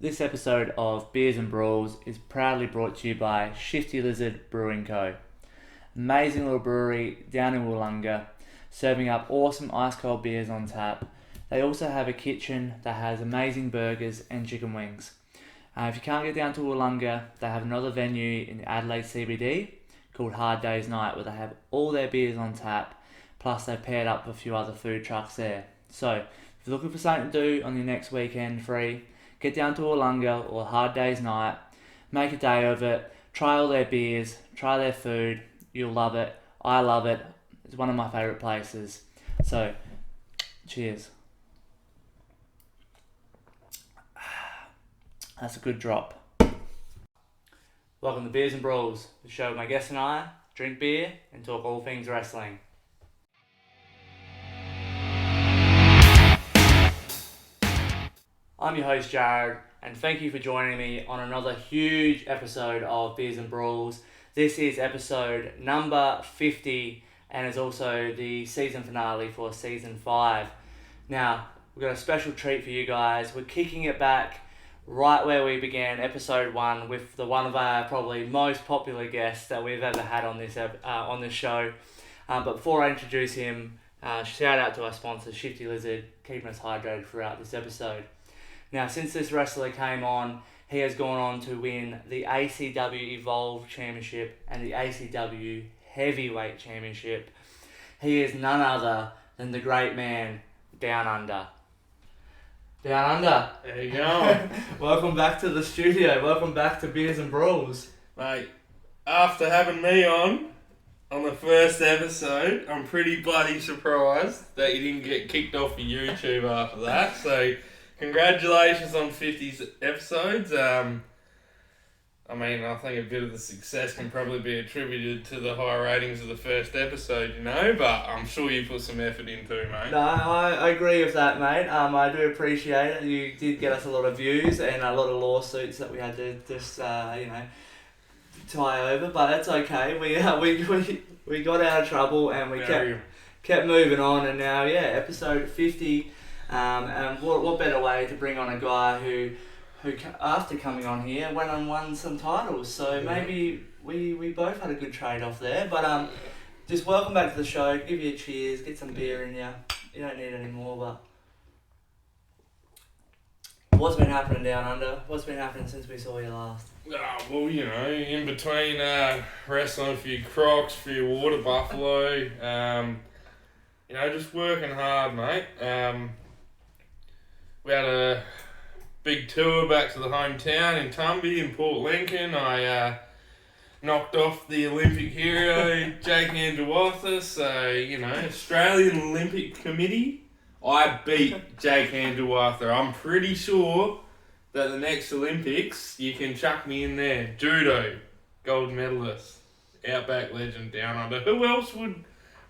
This episode of Beers and Brawls is proudly brought to you by Shifty Lizard Brewing Co. Amazing little brewery down in Wollonga, serving up awesome ice cold beers on tap. They also have a kitchen that has amazing burgers and chicken wings. If you can't get down to Wollonga, they have another venue in the Adelaide CBD called Hard Day's Night, where they have all their beers on tap, plus they've paired up with a few other food trucks there. So, if you're looking for something to do on your next weekend free, get down to Wollonga or Hard Day's Night, make a day of it, try all their beers, try their food, you'll love it, I love it, it's one of my favourite places. So, cheers. That's a good drop. Welcome to Beers and Brawls, the show where my guests and I drink beer and talk all things wrestling. I'm your host Jared, and thank you for joining me on another huge episode of Beers and Brawls. This is episode number 50, and is also the season finale for season 5. Now, we've got a special treat for you guys. We're kicking it back right where we began episode 1 with one of our probably most popular guests that we've ever had on this show. But before I introduce him, shout out to our sponsor Shifty Lizard, keeping us hydrated throughout this episode. Now, since this wrestler came on, he has gone on to win the ACW Evolve Championship and the ACW Heavyweight Championship. He is none other than the great man, Downunder. Downunder. There you go. Welcome back to the studio. Welcome back to Beers and Brawls. Mate, after having me on the first episode, I'm pretty bloody surprised that you didn't get kicked off of YouTube after that. So, congratulations on 50 episodes. I think a bit of the success can probably be attributed to the high ratings of the first episode, but I'm sure you put some effort into it, mate. No, I agree with that, mate. I do appreciate it. You did get us a lot of views and a lot of lawsuits that we had to just, tie over, but that's okay. We got out of trouble and we kept moving on, and now, episode 50. And what better way to bring on a guy who after coming on here went and won some titles, so maybe we both had a good trade-off there, but just welcome back to the show, give you a cheers, get some beer in you, you don't need any more, but what's been happening down under? What's been happening since we saw you last? In between wrestling a few crocs, a few water buffalo, just working hard, mate. We had a big tour back to the hometown in Tumby in Port Lincoln. I knocked off the Olympic hero Jake Andrewartha, so Australian Olympic Committee. I beat Jake Andrewartha. I'm pretty sure that the next Olympics you can chuck me in there. Judo, gold medalist, outback legend, down under. Who else would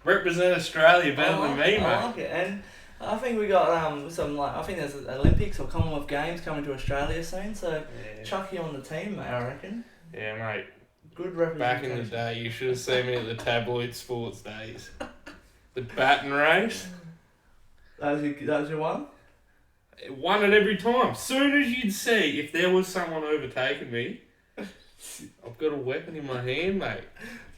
represent Australia better than me, mate? I like it, and I think we got I think there's Olympics or Commonwealth Games coming to Australia soon, so chuck you on the team, mate, I reckon. Yeah, mate. Good representation. Back in the day, you should have seen me at the tabloid sports days. The baton race. That was your one? Won it every time. Soon as you'd see if there was someone overtaking me, I've got a weapon in my hand, mate.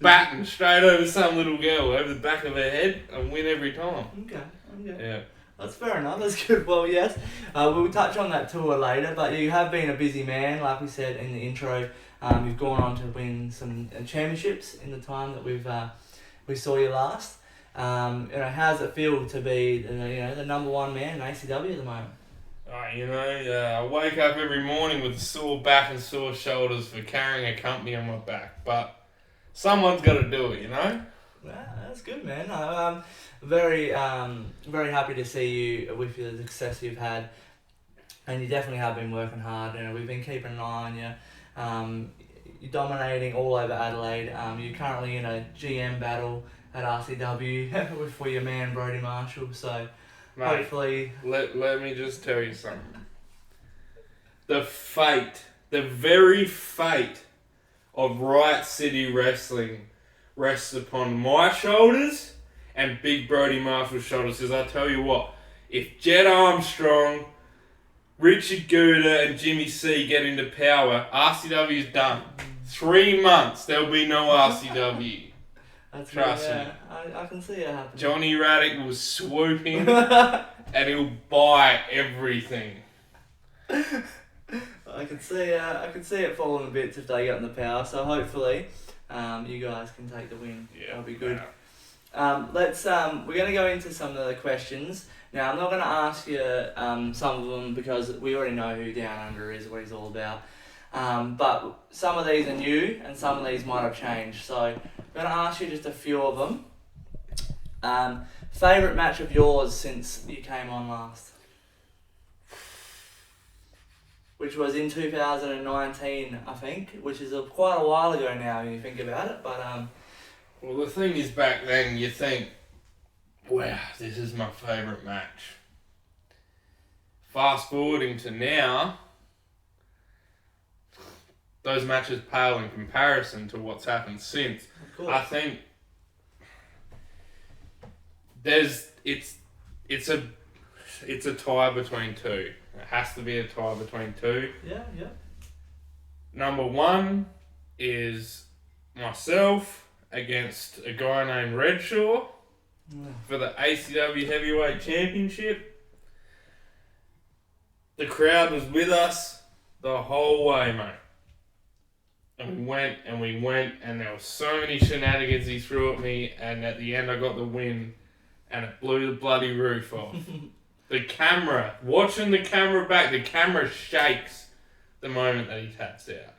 Baton straight over some little girl, over the back of her head, and win every time. Okay. Yeah. That's fair enough, that's good. Well, yes, we'll touch on that tour later, but you have been a busy man, like we said in the intro. You've gone on to win some championships in the time that we saw you last. How's it feel to be the number one man in ACW at the moment? I wake up every morning with a sore back and sore shoulders for carrying a company on my back, but someone's got to do it, Yeah, that's good, man. I'm very happy to see you with the success you've had, and you definitely have been working hard. We've been keeping an eye on you. You're dominating all over Adelaide. You're currently in a GM battle at RCW for your man Brodie Marshall. So mate, hopefully, let me just tell you something. The very fate of Riot City Wrestling rests upon my shoulders and Big Brodie Marshall's shoulders. Because I tell you what, if Jed Armstrong Richard Gouda and Jimmy C get into power, RCW's done. 3 months, there'll be no RCW. Trust me. I can see it happening. Johnny Raddick will swoop in and he'll buy everything. I can see it falling to bits if they get in the power. So hopefully, you guys can take the win. Yeah, that'll be good. We're gonna go into some of the questions. Now I'm not gonna ask you some of them because we already know who Downunder is, what he's all about. But some of these are new and some of these might have changed. So I'm gonna ask you just a few of them. Favourite match of yours since you came on last? Which was in 2019, I think, which is quite a while ago now when you think about it. But well, the thing is, back then you think, wow, this is my favourite match. Fast forwarding to now, those matches pale in comparison to what's happened since. of course. I think it's a tie between two. It has to be a tie between two. Yeah. Number one is myself against a guy named Redshaw for the ACW Heavyweight Championship. The crowd was with us the whole way, mate. And we went, and there were so many shenanigans he threw at me, and at the end I got the win, and it blew the bloody roof off. The camera, watching the camera back, the camera shakes the moment that he taps out.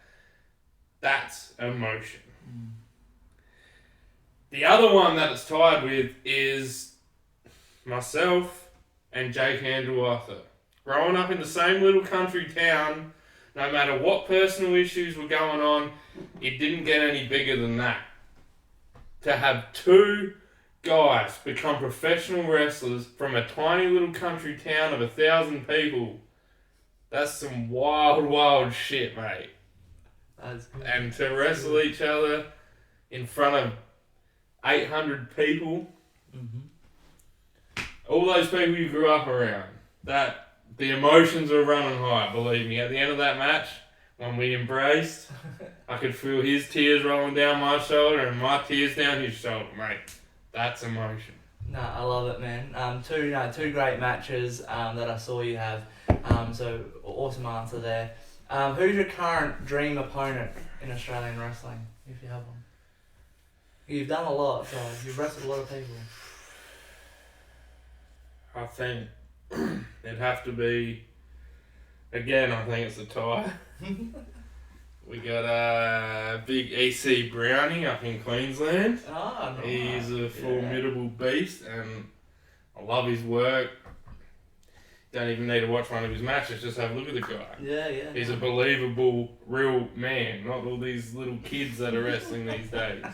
That's emotion. The other one that it's tied with is myself and Jake Andrew Arthur. Growing up in the same little country town, no matter what personal issues were going on, it didn't get any bigger than that. To have two guys become professional wrestlers from a tiny little country town of 1,000 people, that's some wild shit, mate. That's good. And to wrestle each other in front of 800 people, all those people you grew up around, that the emotions were running high, believe me. At the end of that match, when we embraced, I could feel his tears rolling down my shoulder and my tears down his shoulder, mate. That's emotion. No, I love it, man. Two great matches that I saw you have. So awesome answer there. Who's your current dream opponent in Australian wrestling, if you have one? You've done a lot, so you've wrestled a lot of people. I think it'd have to be, again, I think it's a tie. We got a big EC Brownie up in Queensland. Oh, nice. He's a formidable beast, and I love his work. Don't even need to watch one of his matches, just have a look at the guy. Yeah. He's a believable, real man, not all these little kids that are wrestling these days.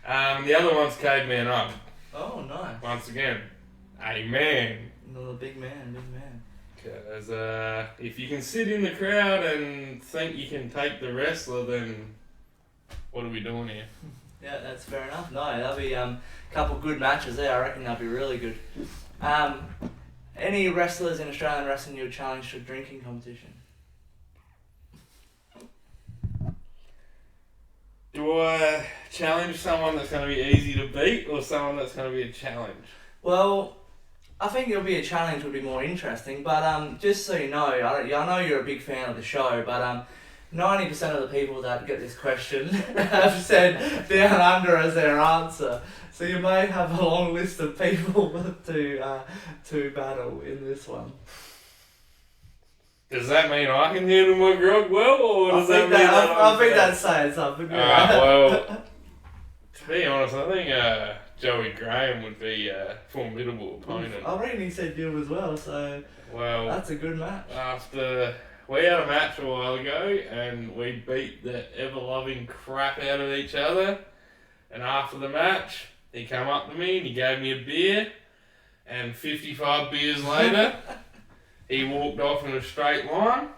The other one's Caveman Up. Oh, nice. Once again, a man. Another big man. Because if you can sit in the crowd and think you can take the wrestler, then what are we doing here? Yeah, that's fair enough. No, that'll be a couple good matches there. I reckon that'll be really good. Any wrestlers in Australian wrestling you would challenge to a drinking competition? Do I challenge someone that's going to be easy to beat or someone that's going to be a challenge? Well, I think it'll be a challenge would be more interesting, but just so you know, I know you're a big fan of the show, but 90% of the people that get this question have said Down Under as their answer. So you may have a long list of people to battle in this one. Does that mean I can handle my grog well, or does that mean I think that's saying something. Well, to be honest, I think Joey Graham would be a formidable opponent. I reckon he said you as well, so that's a good match. After we had a match a while ago and we beat the ever-loving crap out of each other, and after the match, he came up to me and he gave me a beer, and 55 beers later, he walked off in a straight line.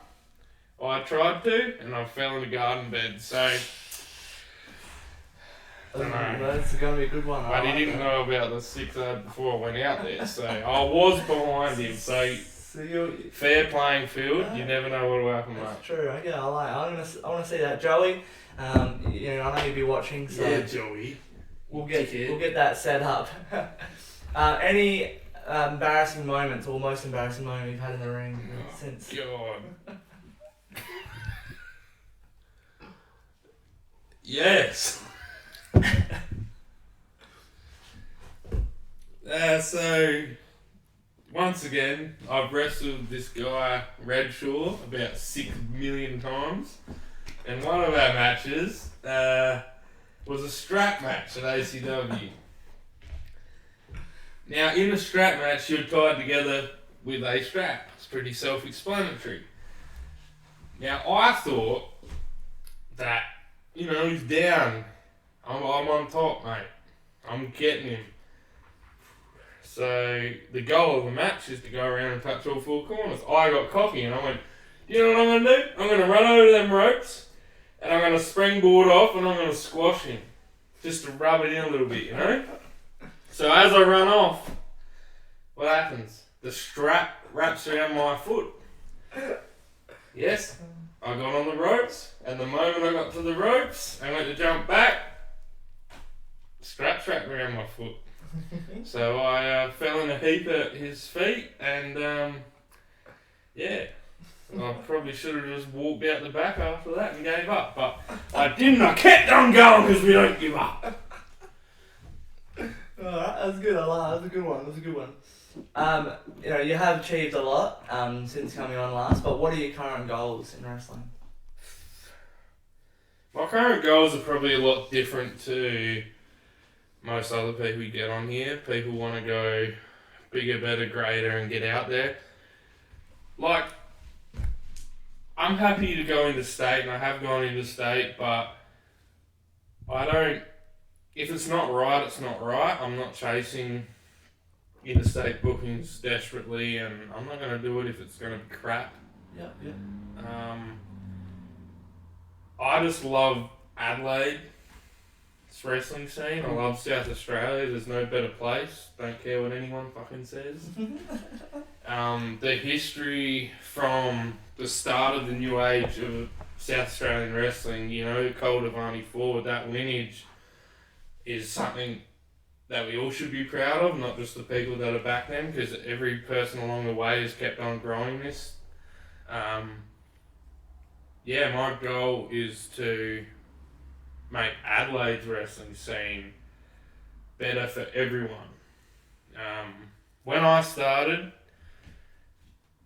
I tried to, and I fell in the garden bed, so That's going to be a good one. But he didn't know about the 6 before I went out there, so I was behind him. So So you fair playing field. You never know what'll happen, mate. That's true. Yeah, I want to see that, Joey. You know, I know you'll be watching, so Yeah, Joey. we'll get that set up. Any embarrassing moments or most embarrassing moment you've had in the ring since? God. Yes. So, once again, I've wrestled this guy, Redshaw, about 6 million times. And one of our matches was a strap match at ACW. Now, in a strap match, you're tied together with a strap. It's pretty self-explanatory. Now, I thought that, you know, he's down. I'm on top, mate. I'm getting him. So, the goal of the match is to go around and touch all 4 corners. I got cocky and I went, you know what I'm going to do? I'm going to run over them ropes and I'm going to springboard off and I'm going to squash him. Just to rub it in a little bit, you know? So, as I run off, what happens? The strap wraps around my foot. Yes, I got on the ropes, and the moment I got to the ropes, I went to jump back, strap wrapped around my foot. So I fell in a heap at his feet, and yeah, I probably should have just walked out the back after that and gave up, but I didn't. I kept on going because we don't give up. Alright, that's good. I like that. That's a good one. That's a good one. You know, you have achieved a lot since coming on last, but what are your current goals in wrestling? My current goals are probably a lot different to most other people you get on here. People want to go bigger, better, greater and get out there. Like, I'm happy to go into state, and I have gone into state, but I don't... If it's not right, it's not right. I'm not chasing interstate bookings desperately, and I'm not going to do it if it's going to be crap. Yeah. I just love Adelaide. It's wrestling scene. I love South Australia. There's no better place. Don't care what anyone fucking says. The history from the start of the new age of South Australian wrestling, you know, Coldavani forward, that lineage is something that we all should be proud of, not just the people that are back then, because every person along the way has kept on growing this. My goal is to make Adelaide's wrestling scene better for everyone. When I started,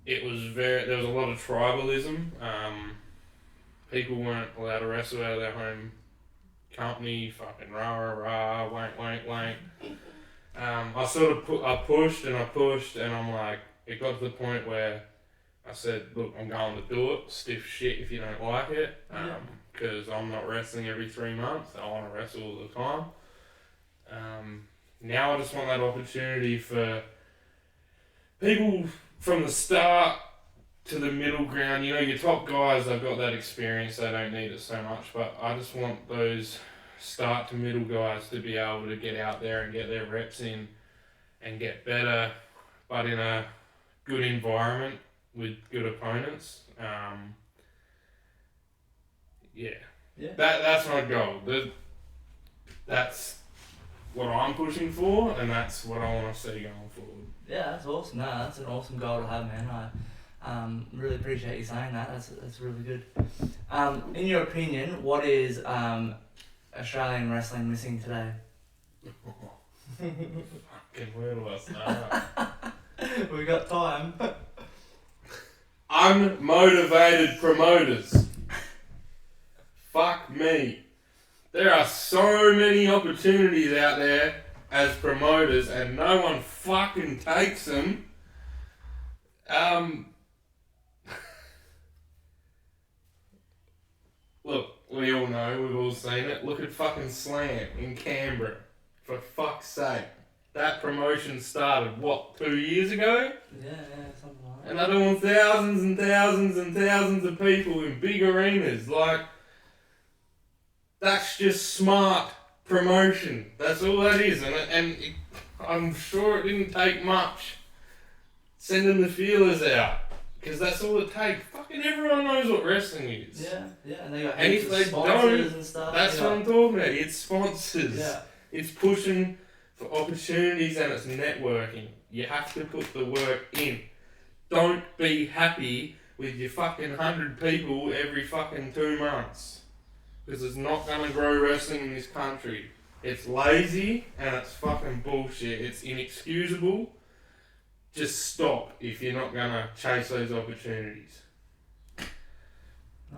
there was a lot of tribalism. People weren't allowed to wrestle out of their home company, fucking rah, wank. I sort of I pushed, and I'm like, it got to the point where I said, look, I'm going to do it, stiff shit if you don't like it, because I'm not wrestling every 3 months, I want to wrestle all the time. Now I just want that opportunity for people from the start to the middle ground. You know, your top guys, they've got that experience, they don't need it so much, but I just want those start to middle guys to be able to get out there and get their reps in and get better, but in a good environment with good opponents. That's my goal. That's what I'm pushing for, and that's what I want to see going forward. Yeah, that's awesome. No, that's an awesome goal to have, man. I really appreciate you saying that. That's really good. In your opinion, what is Australian wrestling missing today? Fucking where do I start? We got time. Unmotivated promoters. Fuck me. There are so many opportunities out there as promoters, and no one fucking takes them. Look, we all know, we've all seen it. Look at fucking Slam in Canberra. For fuck's sake. That promotion started, 2 years ago? Yeah, something like that. And they're doing thousands and thousands and thousands of people in big arenas. Like, that's just smart promotion. That's all that is. And I'm sure it didn't take much sending the feelers out. Because that's all it takes. Fucking everyone knows what wrestling is. Yeah, and they got And heaps if of they sponsors don't, and stuff. that's what I'm talking about. It's sponsors. Yeah. It's pushing for opportunities and it's networking. You have to put the work in. Don't be happy with your fucking 100 people every fucking 2 months. Because it's not going to grow wrestling in this country. It's lazy and it's fucking bullshit. It's inexcusable. Just stop if you're not going to chase those opportunities.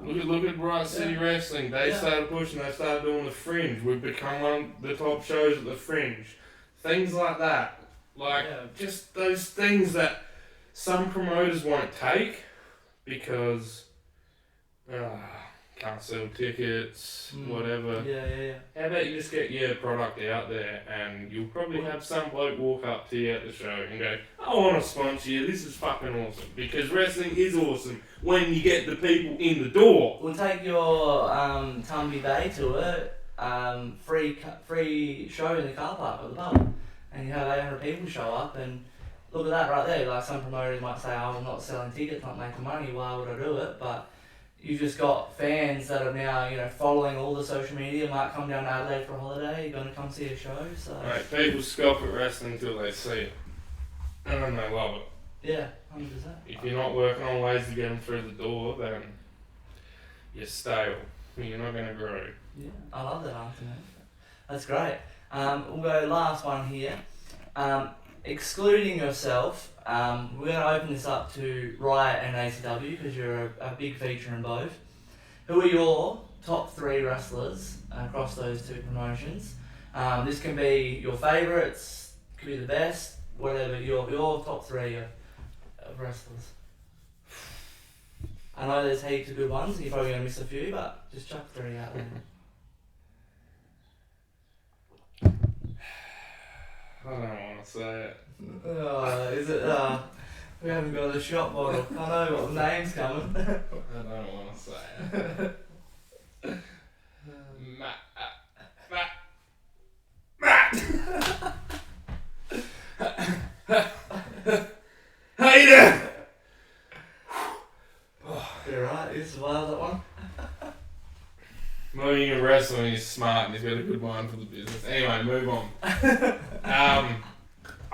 Look at Riot City Wrestling. They started pushing, they started doing the Fringe. We've become one of the top shows at the Fringe. Things like that. Just those things that some promoters won't take because can't sell tickets, whatever. Yeah. How about you just get your product out there and you'll probably have some bloke walk up to you at the show and go, I want to sponsor you, this is fucking awesome. Because wrestling is awesome when you get the people in the door. We'll take your Tumby Bay tour, free show in the car park at the pub. And you have 800 people show up and look at that right there. Like some promoters might say, oh, I'm not selling tickets, not making money, why would I do it? But you've just got fans that are now, following all the social media, might come down to Adelaide for a holiday, you're going to come see a show, so... Right, people scoff at wrestling until they see it. And then they love it. Yeah, 100%. If you're not working on ways to get them through the door, then you're stale. You're not going to grow. Yeah, I love that answer, man. That's great. We'll go last one here. Excluding yourself, we're going to open this up to Riot and ACW because you're a big feature in both. Who are your top 3 wrestlers across those 2 promotions? This can be your favourites, could be the best, whatever, your top 3 of wrestlers. I know there's heaps of good ones, you're probably going to miss a few, but just chuck 3 out there. I don't want to say it. Is it, we haven't got a shot bottle. I know what the name's coming. I don't want to say it. Matt. Hey there! You're right, you survived that one. Moving in wrestling is smart and he's got a good mind for the business. Anyway, move on.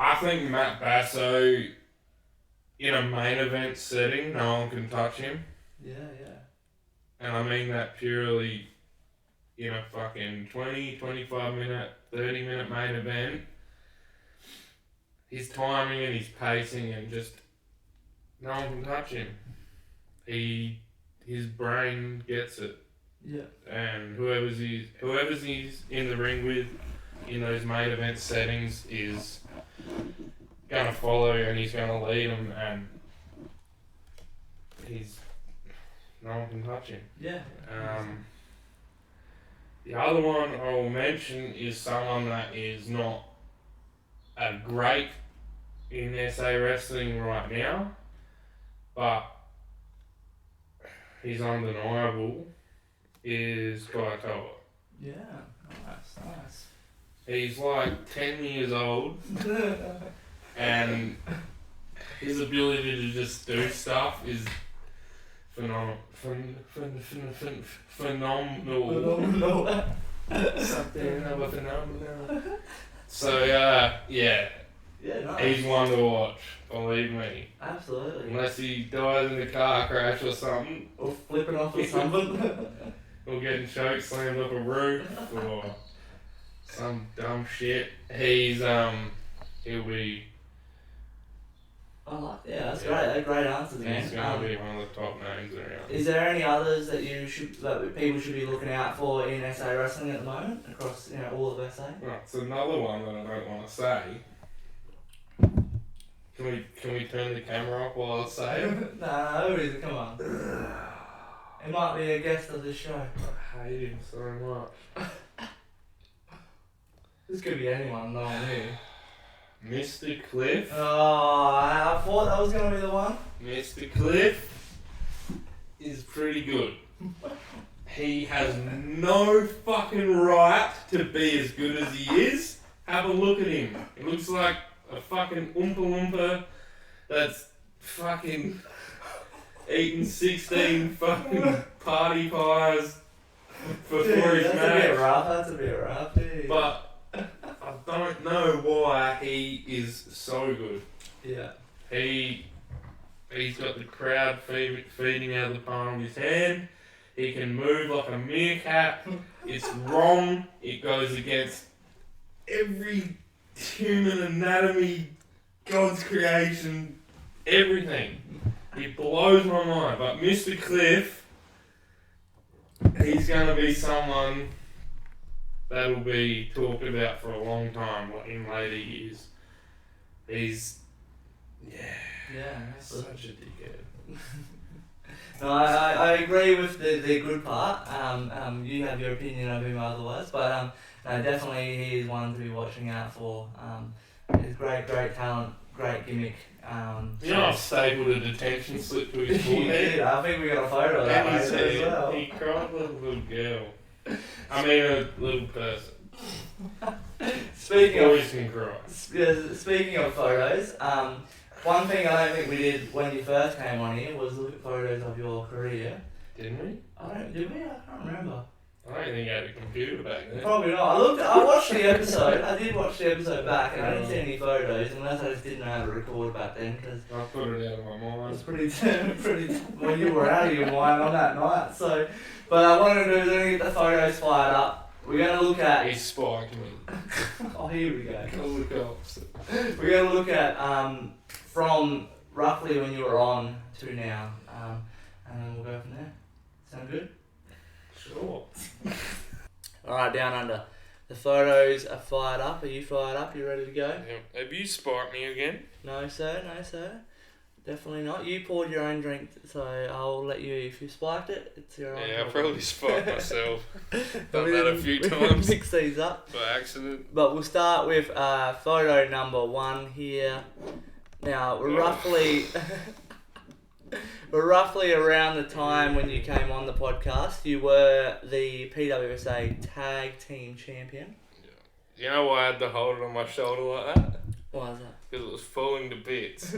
I think Matt Basso, in a main event setting, no one can touch him. Yeah. And I mean that purely in a fucking 20, 25 minute, 30 minute main event. His timing and his pacing and just no one can touch him. His brain gets it. Yeah. And whoever's he's in the ring with in those main event settings is gonna follow and he's gonna lead them and no one can touch him. Yeah. The other one I will mention is someone that is not a great in SA wrestling right now, but he's undeniable, is Kaitoa. Yeah, nice. He's like 10 years old and his ability to just do stuff is phenomenal. Something about phenomenal. So, yeah, nice. he's one to watch, believe me. Absolutely. Unless he dies in a car crash or something. Or flipping off or something. Or getting choke slammed up a roof or some dumb shit. He'll be... That's great. They're great answers, man. He's going to be one of the top names around. Is there any others that people should be looking out for in SA wrestling at the moment across all of SA? Well, it's another one that I don't want to say. Can we turn the camera off while I say it? Nah, who is it? Come on. It might be a guest of the show. I hate him so much. This could be anyone, no one knew. Mr. Cliff. Oh, I thought that was going to be the one. Mr. Cliff is pretty good. He has no fucking right to be as good as he is. Have a look at him. He looks like a fucking Oompa Loompa that's fucking eating 16 fucking party pies before his match. That's a bit rough, dude. But I don't know why he is so good. Yeah. He's got the crowd feeding out of the palm of his hand. He can move like a meerkat. It's wrong. It goes against every human anatomy, God's creation, everything. It blows my mind. But Mr. Cliff, he's going to be someone that'll be talked about for a long time in later years. He's, such a dickhead. No, I agree with the good part. You have your opinion of him otherwise, but no, definitely he is one to be watching out for. He's great talent, great gimmick. I've stapled a detention slip to his forehead. Yeah, I think we got a photo of that later as well. He cried like a little girl. I mean a little person. Speaking of photos, one thing I don't think we did when you first came on here was look at photos of your career. Didn't we? Did we? I can't remember. I don't think I had a computer back then. Probably not. I watched the episode. I did watch the episode back, and I didn't see any photos unless I just didn't know how to record back then. Cause I put it out of my mind. It was pretty. Well, you were out of your mind on that night. So, but I wanted to do is get the photos fired up. We're gonna look at. He's spiking me. Oh, here we go. Call the cops. We're gonna look at from roughly when you were on to now, and then we'll go from there. Sound good? Sure. Alright, Downunder. The photos are fired up. Are you fired up? You ready to go? Yeah. Have you spiked me again? No, sir. Definitely not. You poured your own drink, so I'll let you. If you spiked it, it's your own. Yeah, I probably spiked myself. Done that a few times. Mix these up. By accident. But we'll start with photo number 1 here. Now, we're roughly around the time when you came on the podcast. You were the PWSA Tag Team Champion. Yeah. You know why I had to hold it on my shoulder like that? Why is that? Because it was falling to bits.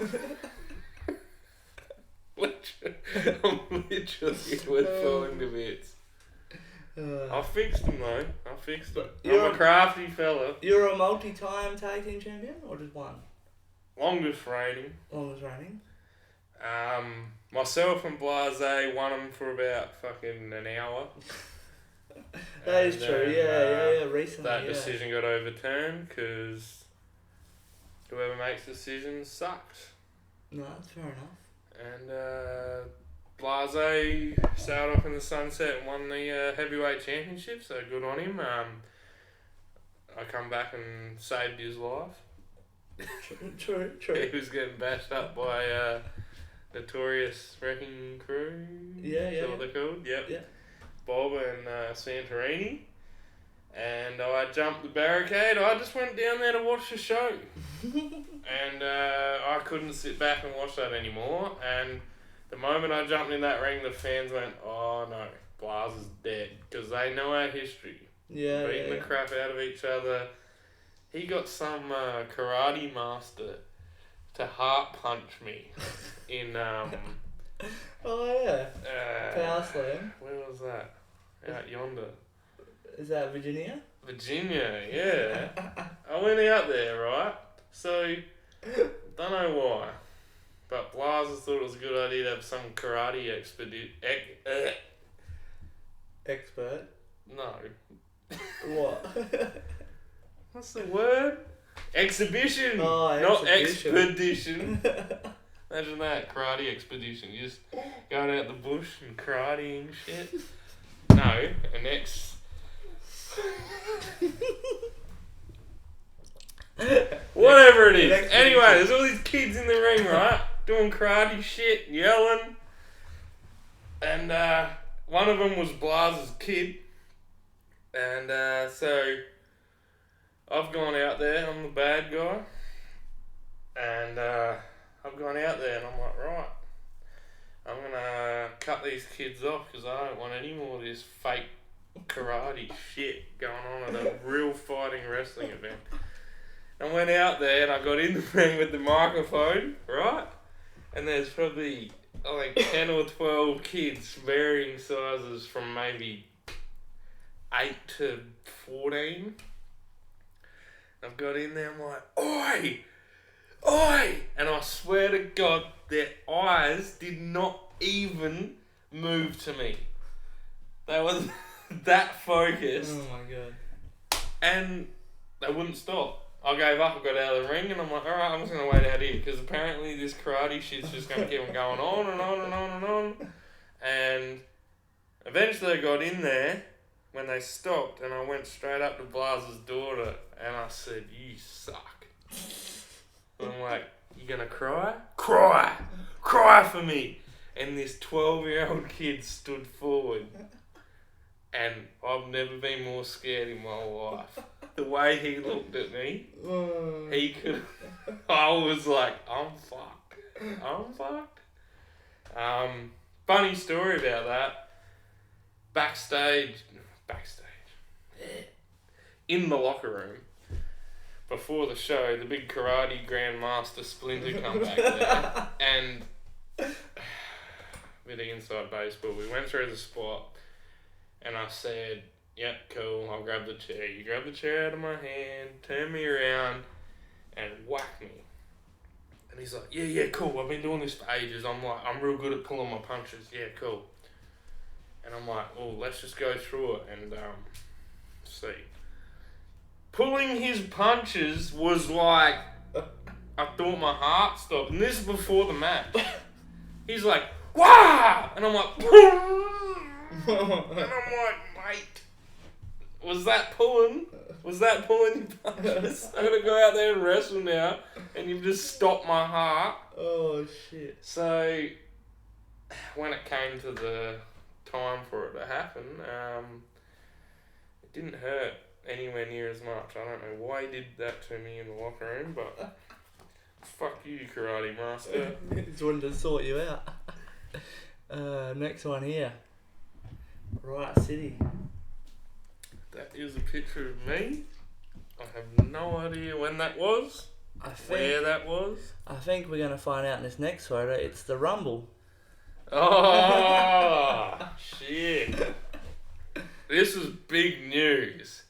I'm literally falling to bits. I fixed them though. I'm a crafty fella. You're a multi-time Tag Team Champion or just one? Longest reigning. Myself and Blase won them for about fucking an hour. That is true, yeah, recently. That decision got overturned because whoever makes decisions sucks. No, that's fair enough. And Blase sailed off in the sunset and won the heavyweight championship, so good on him. I come back and saved his life. True. He was getting bashed up by Notorious Wrecking Crew. Yeah. Is that what they're called? Yep. Yeah. Bob and Santorini. And I jumped the barricade. I just went down there to watch the show. And I couldn't sit back and watch that anymore. And the moment I jumped in that ring, the fans went, "Oh no, Blas is dead." Because they know our history. Beating the crap out of each other. He got some karate master to heart punch me in oh yeah. Power slam. Where was that? Out yonder. Is that Virginia? Virginia, yeah. I went out there, right? So don't know why, but Blas thought it was a good idea to have some karate Expert. No. What? What's the word? Exhibition! Oh, not expedition. Imagine that, karate expedition. You just going out the bush and karate and shit. No, an whatever it is. Anyway, there's all these kids in the ring, right? Doing karate shit, yelling. And one of them was Blas's kid. And so I've gone out there, I'm the bad guy. And I've gone out there and I'm like, right, I'm going to cut these kids off because I don't want any more of this fake karate shit going on at a real fighting wrestling event. I went out there and I got in the ring with the microphone, right? and there's probably like 10 or 12 kids varying sizes from maybe 8 to 14. I've got in there, I'm like, oi! Oi! And I swear to God, their eyes did not even move to me. They were that focused. Oh my God. And they wouldn't stop. I gave up, I got out of the ring, and I'm like, alright, I'm just going to wait out here, because apparently this karate shit's just going to keep on going on and on and on and on. And eventually I got in there when they stopped, and I went straight up to Blas's daughter, and I said, you suck. And I'm like, you going to cry? Cry! Cry for me! And this 12-year-old kid stood forward, and I've never been more scared in my life. The way he looked at me, he could. I was like, I'm fucked. I'm fucked. Funny story about that. Backstage, in the locker room, before the show, the big karate grandmaster Splinter come back there, and with the inside baseball, we went through the spot, and I said, yep, cool, I'll grab the chair. You grab the chair out of my hand, turn me around, and whack me. And he's like, yeah, cool, I've been doing this for ages. I'm like, I'm real good at pulling my punches. Yeah, cool. And I'm like, well, let's just go through it and see. Pulling his punches was like, I thought my heart stopped. And this is before the match. He's like, wah! And I'm like, and I'm like, mate, was that pulling? Was that pulling your punches? I'm going to go out there and wrestle now, and you've just stopped my heart. Oh, shit. So, when it came to the time for it to happen, it didn't hurt anywhere near as much. I don't know why he did that to me in the locker room, but fuck you, karate master. Just wanted to sort you out. Next one here. Riot City. That is a picture of me. I have no idea when that was, where that was. I think we're going to find out in this next photo. It's the Rumble. Oh, shit. This is big news.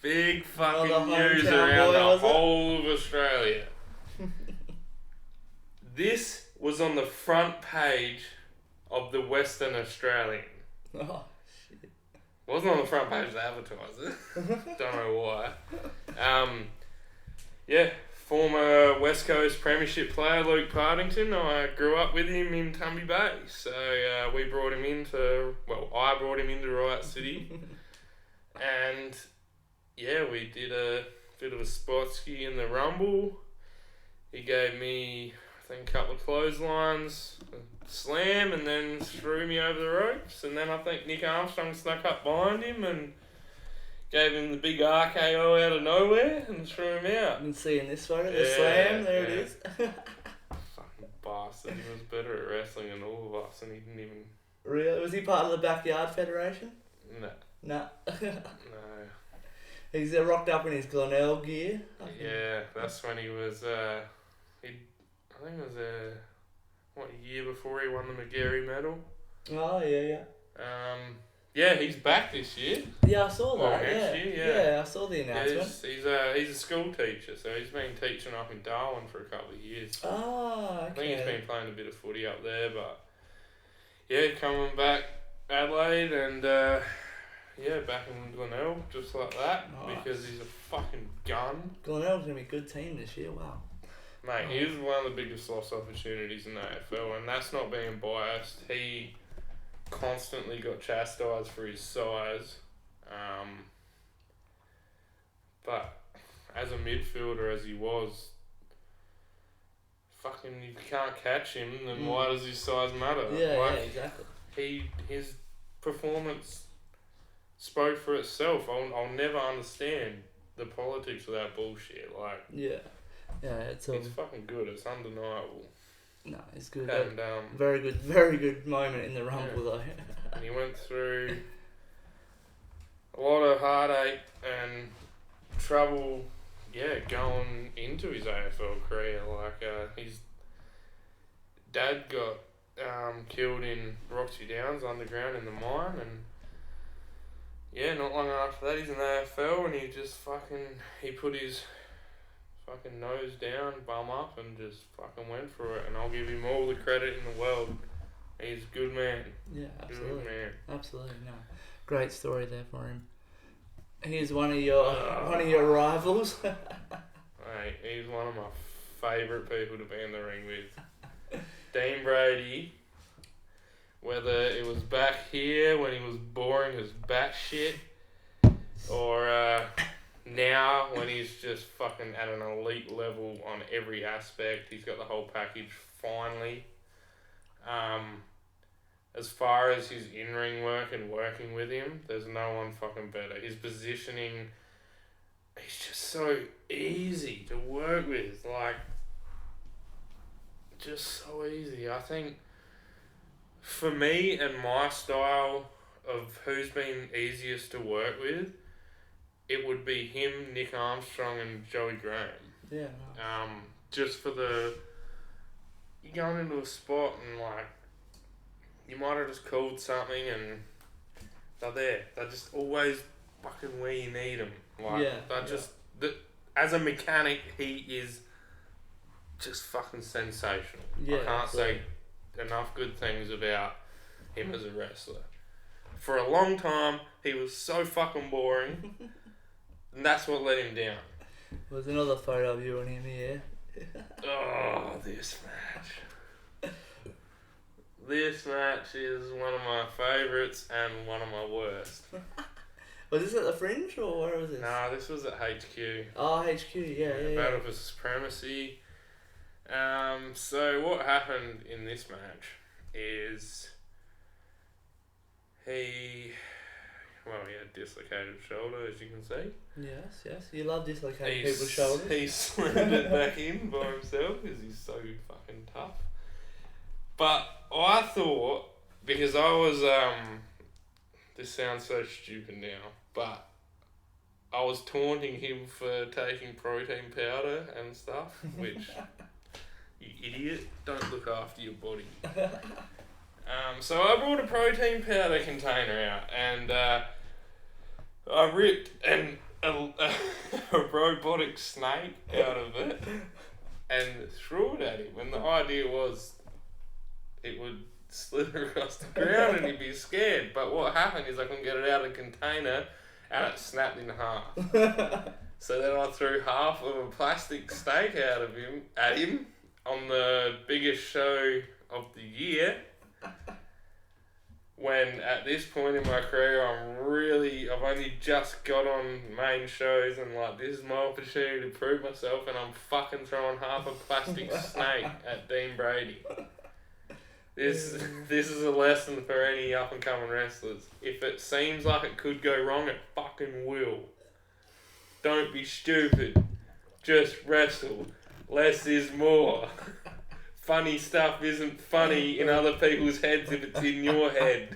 Big fucking news around the whole of Australia. This was on the front page of the Western Australian. Oh, shit. Wasn't on the front page of the Advertiser. Don't know why. Yeah, former West Coast Premiership player Luke Partington. I grew up with him in Tumby Bay. So we brought him into, I brought him into Riot City. And yeah, we did a bit of a spot ski in the Rumble. He gave me, I think, a couple of clotheslines, a slam, and then threw me over the ropes. And then I think Nick Armstrong snuck up behind him and gave him the big RKO out of nowhere and threw him out. You can see in this photo, the slam, there it is. Fucking bastard. He was better at wrestling than all of us, and he didn't even... Really? Was he part of the Backyard Federation? No. No. No. He's rocked up in his Glenelg gear. Yeah, that's when he was, I think it was, a year before he won the McGarry medal. Oh, yeah. Yeah, he's back this year. Yeah, I saw that, next year, Yeah, I saw the announcement. He's a school teacher, so he's been teaching up in Darwin for a couple of years. Oh, okay. I think he's been playing a bit of footy up there, but yeah, coming back Adelaide and back in Glenelg, just like that, because he's a fucking gun. Glenelg's going to be a good team this year, wow. Mate, he was one of the biggest lost opportunities in the AFL, and that's not being biased. He constantly got chastised for his size, but as a midfielder as he was, fucking, you can't catch him, then why does his size matter? Yeah, exactly. His performance spoke for itself. I'll never understand the politics of that bullshit. It's fucking good. It's undeniable. No, it's good. And very good moment in the Rumble though. And he went through a lot of heartache and trouble, going into his AFL career. He's dad got killed in Roxy Downs underground in the mine, and yeah, not long after that he's in the AFL, and he put his fucking nose down, bum up, and just fucking went for it, and I'll give him all the credit in the world. He's a good man. Yeah, absolutely. Good man. Absolutely, no. Great story there for him. He's one of your rivals. Mate, he's one of my favourite people to be in the ring with. Dean Brady, whether it was back here when he was boring as batshit, or now when he's just fucking at an elite level on every aspect. He's got the whole package finally. As far as his in-ring work and working with him, there's no one fucking better. His positioning, he's just so easy to work with. Like, just so easy. I think for me and my style of who's been easiest to work with, it would be him, Nick Armstrong, and Joey Graham. Yeah. Nice. Just for you're going into a spot and like, you might have just called something and they're there. They're just always fucking where you need them. Like, as a mechanic, he is just fucking sensational. Yeah, I can't say enough good things about him as a wrestler. For a long time, he was so fucking boring, and that's what let him down. There's another photo of you and him here. Oh, this match. This match is one of my favourites and one of my worst. Was this at the Fringe or where was this? Nah, this was at HQ. Oh, HQ, yeah. Battle for Supremacy. So what happened in this match is he had dislocated shoulder, as you can see. Yes. You love dislocating people's shoulders. He slammed it back in by himself because he's so fucking tough. But I thought, because I was, this sounds so stupid now, but I was taunting him for taking protein powder and stuff, which, you idiot, don't look after your body. So I brought a protein powder container out, and I ripped a robotic snake out of it and threw it at him, and the idea was it would slither across the ground and he'd be scared. But what happened is I couldn't get it out of the container and it snapped in half. So then I threw half of a plastic steak at him on the biggest show of the year. When at this point in my career I've only just got on main shows and like this is my opportunity to prove myself, and I'm fucking throwing half a plastic snake at Dean Brady. This is a lesson for any up and coming wrestlers. If it seems like it could go wrong, it fucking will. Don't be stupid. Just wrestle. Less is more. Funny stuff isn't funny in other people's heads if it's in your head.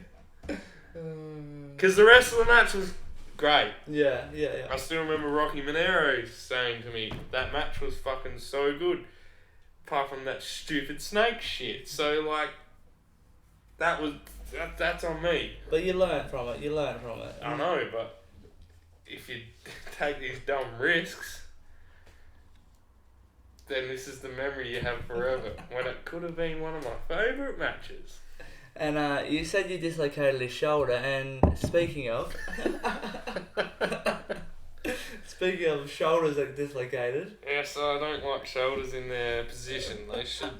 Because the rest of the match was great. Yeah. I still remember Rocky Monero saying to me, that match was fucking so good. Apart from that stupid snake shit. So like, that's on me. But you learn from it. I know, but if you take these dumb risks, then this is the memory you have forever. When it could have been one of my favourite matches. And you said you dislocated his shoulder, and speaking of shoulders that dislocated. Yes, I don't like shoulders in their position. They should.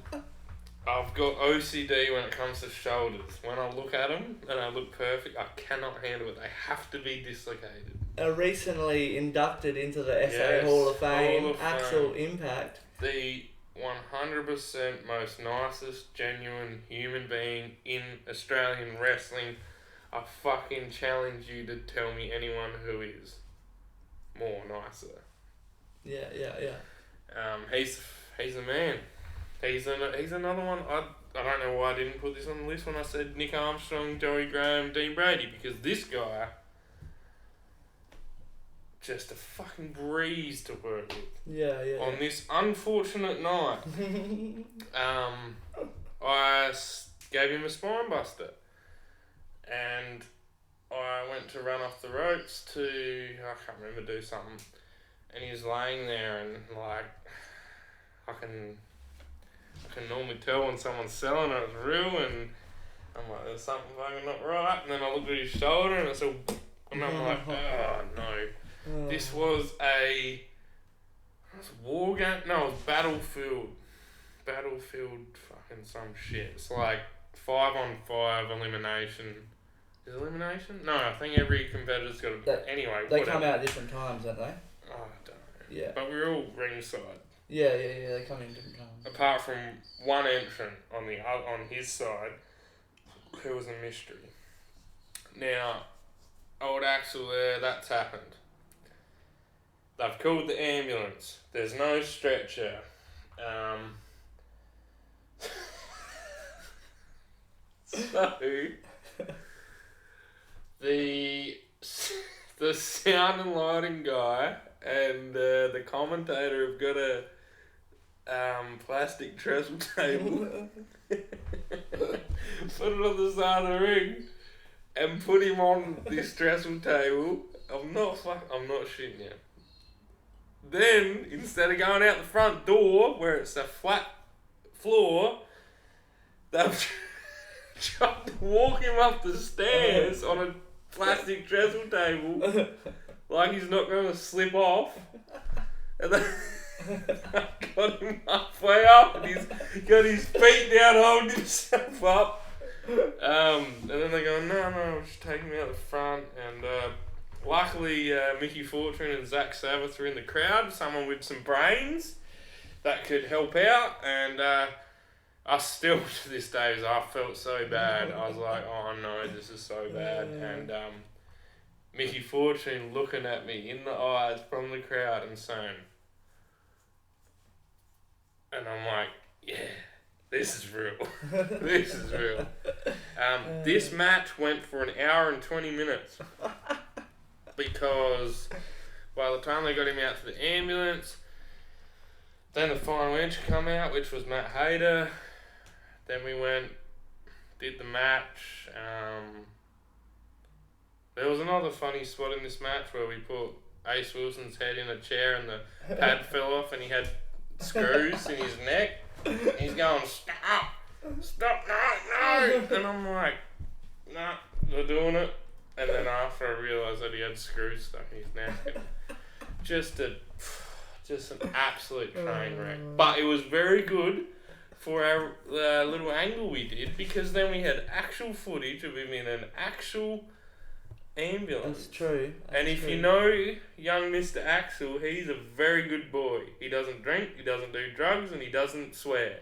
I've got OCD when it comes to shoulders. When I look at them and I look perfect, I cannot handle it. They have to be dislocated. Recently inducted into the SA Hall of Fame, Axel Impact. The 100% most nicest, genuine human being in Australian wrestling. I fucking challenge you to tell me anyone who is more nicer. Yeah. He's a man. He's another one. I don't know why I didn't put this on the list when I said Nick Armstrong, Joey Graham, Dean Brady, because this guy, just a fucking breeze to work with. Yeah. On this unfortunate night, gave him a spine buster. And I went to run off the ropes to, I can't remember, do something. And he was laying there and like, I can normally tell when someone's selling it, it's real, and I'm like, there's something fucking not right. And then I looked at his shoulder and it's all, and I'm like, oh no. This was a war game? No, it was Battlefield fucking some shit. It's like 5-on-5 elimination. Is it elimination? No, I think every competitor's got a... Anyway, They whatever. come out at different times, don't they? Oh, I don't know. Yeah. But we're all ringside. Yeah, they come in different times. Apart from one entrant on his side, who was a mystery. Now, old Axel there, that's happened. They've called the ambulance. There's no stretcher. So, the sound and lighting guy and the commentator have got a plastic trestle table, put it on the side of the ring, and put him on this trestle table. I'm not shitting you. Then, instead of going out the front door, where it's a flat floor, they've tried to walk him up the stairs on a plastic trestle table, like he's not going to slip off. And then got him halfway up, and he's got his feet down, holding himself up. And then they go, no, we'll just take him out the front. And luckily, Mickey Fortune and Zach Sabbath were in the crowd, someone with some brains that could help out. And I still, to this day, I felt so bad. I was like, oh no, this is so bad. And Mickey Fortune looking at me in the eyes from the crowd and saying, and I'm like, yeah, this is real. This is real. This match went for an hour and 20 minutes because by the time they got him out to the ambulance, then the final entry come out, which was Matt Hayter. Then we went, did the match. There was another funny spot in this match where we put Ace Wilson's head in a chair and the pad fell off and he had screws in his neck. And he's going, stop, no. And I'm like, nah, we're doing it. And then after I realised that he had screws stuck in his neck. Just an absolute train wreck. But it was very good for our little angle we did, because then we had actual footage of him in an actual ambulance. That's true. And if you know young Mr. Axel, he's a very good boy. He doesn't drink, he doesn't do drugs, and he doesn't swear.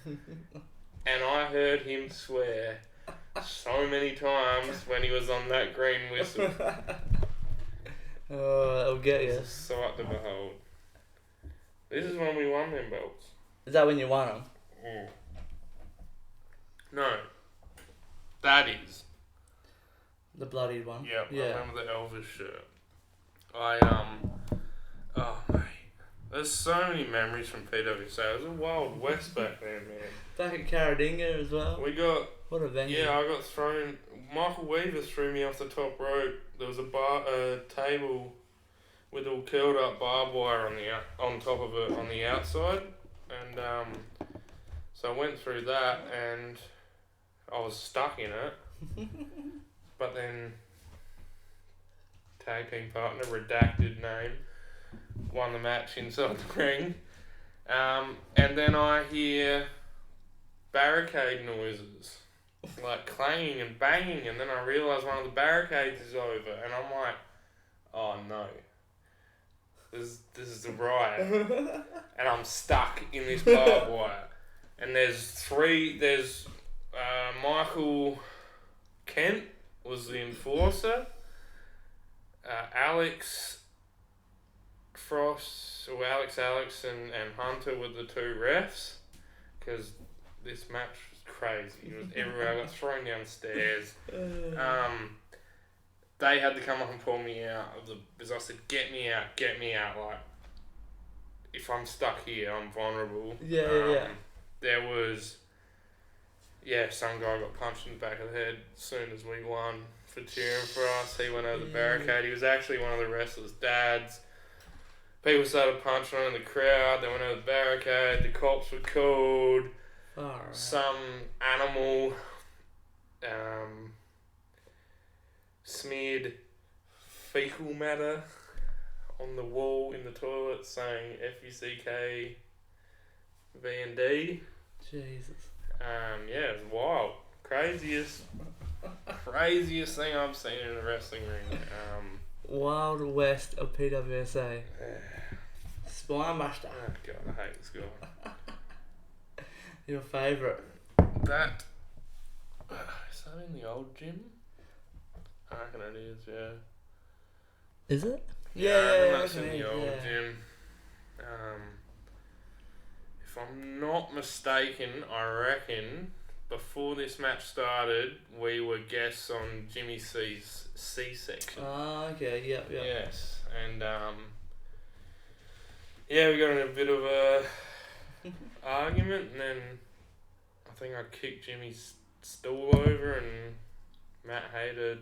And I heard him swear so many times when he was on that green whistle. Oh, that'll get you. It's a sight to behold. This is when we won them belts. Is that when you won them? No. That is. The bloodied one? Yep, Yeah. I remember the Elvis shirt. Oh mate. There's so many memories from PWSA. It was a wild west back then, man. Back at Carradinga as well. We got... What a venue. Yeah, I got thrown... Michael Weaver threw me off the top rope. There was a table with all curled up barbed wire on top of it on the outside. And so I went through that and I was stuck in it. But then tag team partner, redacted name, won the match inside the ring. And then I hear barricade noises, like clanging and banging, and then I realise one of the barricades is over, and I'm like, oh no, this is a riot, and I'm stuck in this barbed wire. And there's Michael Kent was the enforcer, Alex and Hunter were the two refs, because this match was crazy. It was everywhere. I got thrown downstairs. They had to come up and pull me out because I said, get me out. Like, if I'm stuck here, I'm vulnerable. Yeah. There was yeah, some guy got punched in the back of the head as soon as we won for cheering for us. He went over the barricade. He was actually one of the wrestlers' dads. People started punching on in the crowd. They went over the barricade. The cops were called. Some animal smeared fecal matter on the wall in the toilet saying FUCK V&D. Jesus. Yeah, it was wild. Craziest thing I've seen in a wrestling ring. Wild West of PWSA. Spinebuster. Oh God, I hate this guy. Your favourite? That. Is that in the old gym? I reckon it is, yeah. Is it? Yeah, I reckon that's in the old gym. If I'm not mistaken, I reckon before this match started, we were guests on Jimmy C's C-section. Oh, okay, yep. Yes, and yeah, we got in a bit of a argument, and then I think I kicked Jimmy's stool over, and Matt Hayter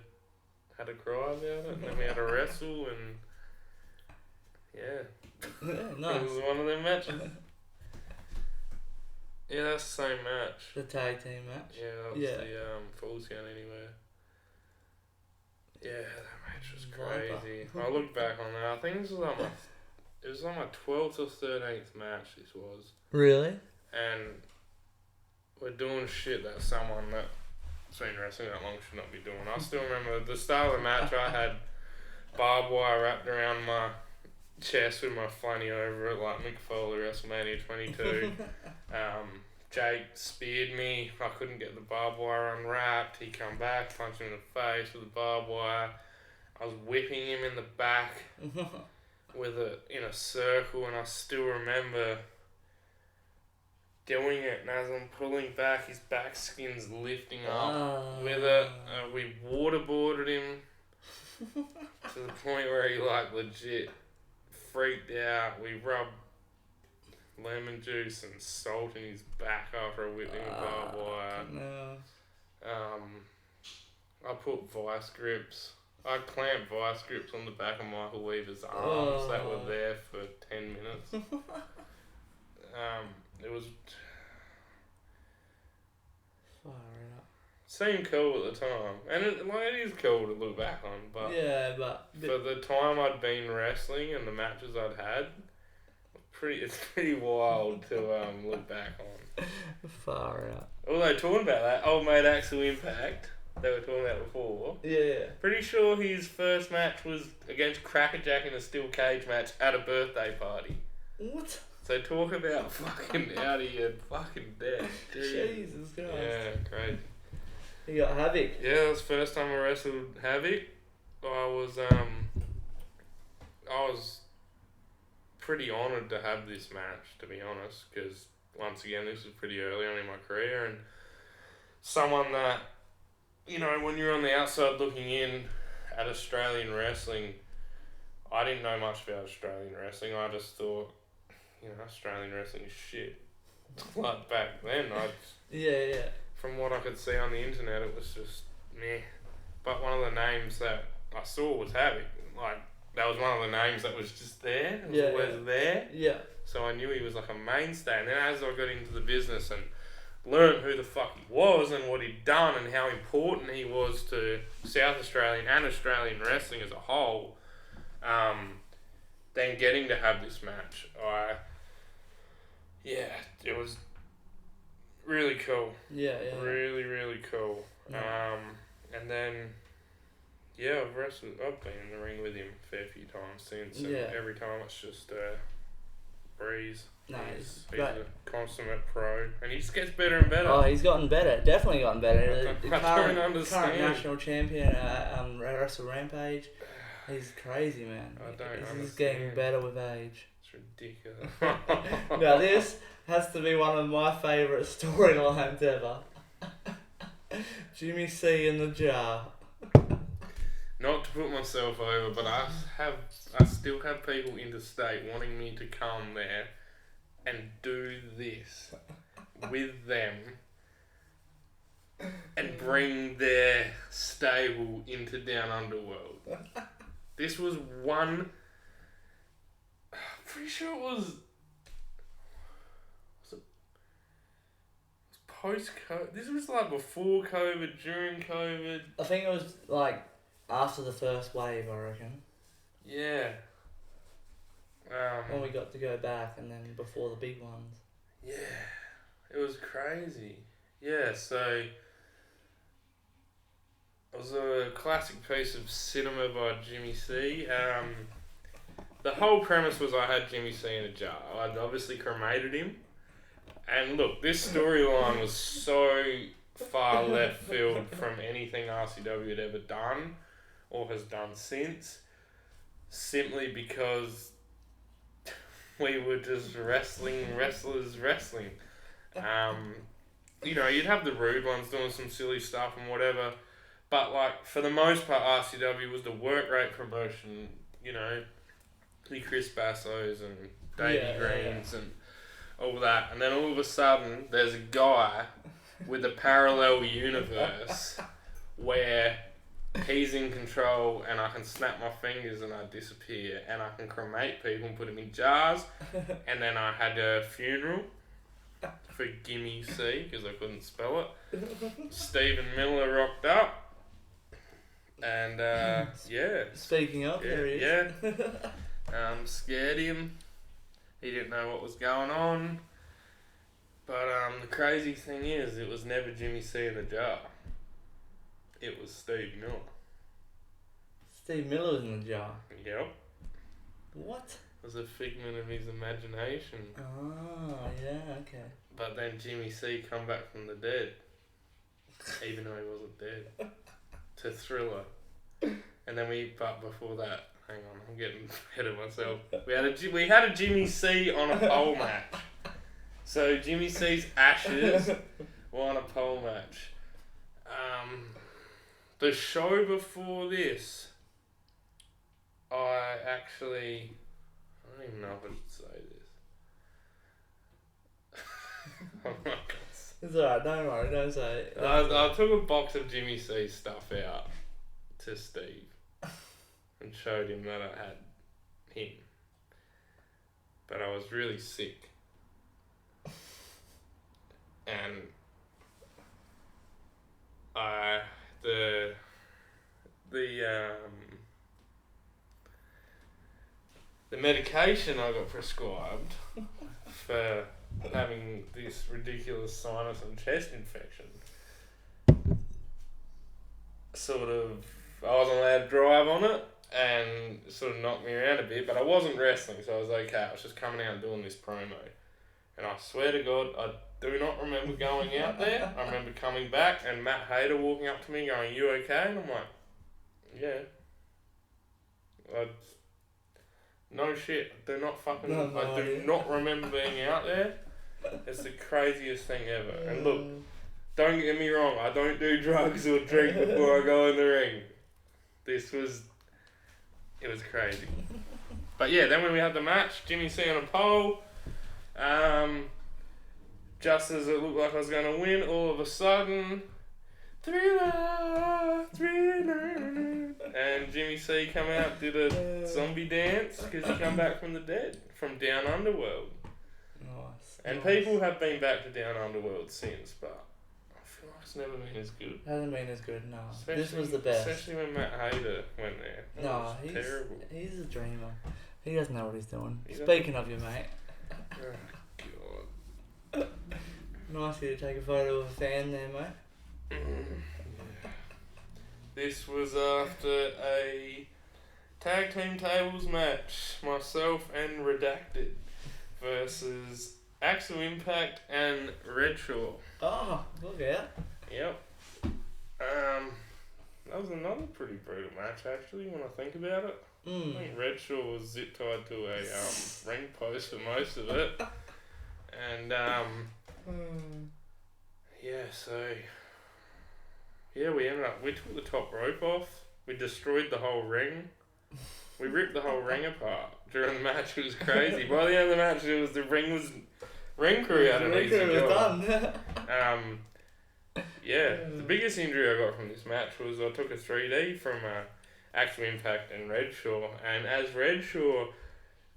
had a cry about it, and then we had a wrestle, and yeah, nice. It was one of them matches. Yeah, that's the same match. The tag team match. Yeah, that was the Falls Count Anywhere. Yeah, that match was crazy. I look back on that. I think it was on my 12th or 13th match. This was. Really? And we're doing shit that someone that's been wrestling that long should not be doing. I still remember the start of the match. I had barbed wire wrapped around my chest with my funny over it, like Mick Foley WrestleMania 22. Jake speared me. I couldn't get the barbed wire unwrapped. He come back, punched me in the face with the barbed wire. I was whipping him in the back with it in a circle, and I still remember doing it. And as I'm pulling back, his back skin's lifting up with it. We waterboarded him to the point where he like legit freaked out. We rubbed lemon juice and salt in his back after whipping with barbed wire. No. I put vice grips. I clamped vice grips on the back of Michael Weaver's arms that were there for 10 minutes. It was far out. Seemed cool at the time, and it is cool to look back on. But for the time I'd been wrestling and the matches I'd had, it's pretty wild to look back on. Far out. Although talking about that, old mate Axel Impact, they were talking about before. Yeah. Pretty sure his first match was against Crackerjack in a steel cage match at a birthday party. What? So talk about fucking out of your fucking depth. Jesus Christ. Yeah, crazy. You got Havoc. Yeah, that was the first time I wrestled Havoc. I was pretty honoured to have this match, to be honest, because once again, this was pretty early on in my career, and someone that, you know, when you're on the outside looking in at Australian wrestling, I didn't know much about Australian wrestling. I just thought, you know, Australian wrestling is shit. Like back then, from what I could see on the internet, it was just meh. But one of the names that I saw was Havoc. Like, that was one of the names that was just there. It was always there. Yeah. So I knew he was like a mainstay. And then as I got into the business and learned who the fuck he was and what he'd done and how important he was to South Australian and Australian wrestling as a whole, then getting to have this match, it was really cool. Yeah. Really, really cool. Yeah. And then, I've been in the ring with him a fair few times since, and every time it's just breeze. Nice. He's a consummate pro, and he just gets better and better. Oh, he's gotten better. Definitely gotten better. I don't understand. Current national champion at Wrestle Rampage. He's crazy, man. I don't understand. He's getting better with age. It's ridiculous. Now this has to be one of my favourite storylines ever. Jimmy C in the jar. Not to put myself over, but I still have people interstate wanting me to come there and do this with them and bring their stable into Down Underworld. This was one... I'm pretty sure it was it post-COVID? This was like before COVID, during COVID. I think it was like after the first wave, I reckon. Yeah. When we got to go back, and then before the big ones. Yeah. It was crazy. Yeah, so... It was a classic piece of cinema by Jimmy C. The whole premise was I had Jimmy C in a jar. I'd obviously cremated him. And look, this storyline was so far left field from anything RCW had ever done or has done since. Simply because we were just wrestlers wrestling. You know, you'd have the rude ones doing some silly stuff and whatever. But, like, for the most part, RCW was the work rate promotion, you know, the Chris Bassos and Davey Greens and all that. And then all of a sudden, there's a guy with a parallel universe where he's in control and I can snap my fingers and I disappear and I can cremate people and put them in jars. And then I had a funeral for Gimme C, because I couldn't spell it. Stephen Miller rocked up. And, yeah. Speaking of, there he is. Yeah. Scared him. He didn't know what was going on. But, the crazy thing is, it was never Jimmy C in the jar. It was Steve Miller. Steve Miller was in the jar? Yep. What? It was a figment of his imagination. Oh, yeah, okay. But then Jimmy C come back from the dead. Even though he wasn't dead. To Thriller. And then but before that, hang on, I'm getting ahead of myself. We had a Jimmy C on a pole match. So Jimmy C's ashes were on a pole match. The show before this, I don't even know if I should say this. Oh my God. It's alright, don't worry, don't say it. I took a box of Jimmy C's stuff out to Steve and showed him that I had him. But I was really sick. And the medication I got prescribed for having this ridiculous sinus and chest infection I wasn't allowed to drive on it and sort of knocked me around a bit, but I wasn't wrestling, so I was okay. I was just coming out and doing this promo. And I swear to God, I do not remember going out there. I remember coming back and Matt Hayter walking up to me going, "You okay?" And I'm like, "Yeah." No shit, I do not fucking, I do not remember being out there. It's the craziest thing ever. And look, don't get me wrong, I don't do drugs or drink before I go in the ring. It was crazy. But yeah, then when we had the match, Jimmy C on a pole, just as it looked like I was going to win, all of a sudden, Thriller, and Jimmy C come out, did a zombie dance because he come back from the dead, from Down Underworld. Nice. And people have been back to Down Underworld since, but I feel like it's never been as good. Hasn't been as good, no. This was the best. Especially when Matt Hayter went there. No, he's terrible. He's a dreamer. He doesn't know what he's doing. He Speaking of you, mate. Oh, God. Nice of you to take a photo of a fan there, mate. This was after a tag team tables match, myself and Redacted versus Axel Impact and Redshaw. Oh, look out. Yep. That was another pretty brutal match actually when I think about it. I think Redshaw was zip tied to a ring post for most of it. And we took the top rope off, we destroyed the whole ring, we ripped the whole ring apart during the match. It was crazy. By the end of the match, ring crew had an easy job. the biggest injury I got from this match was I took a 3D from Actual Impact and Redshaw, and as Redshaw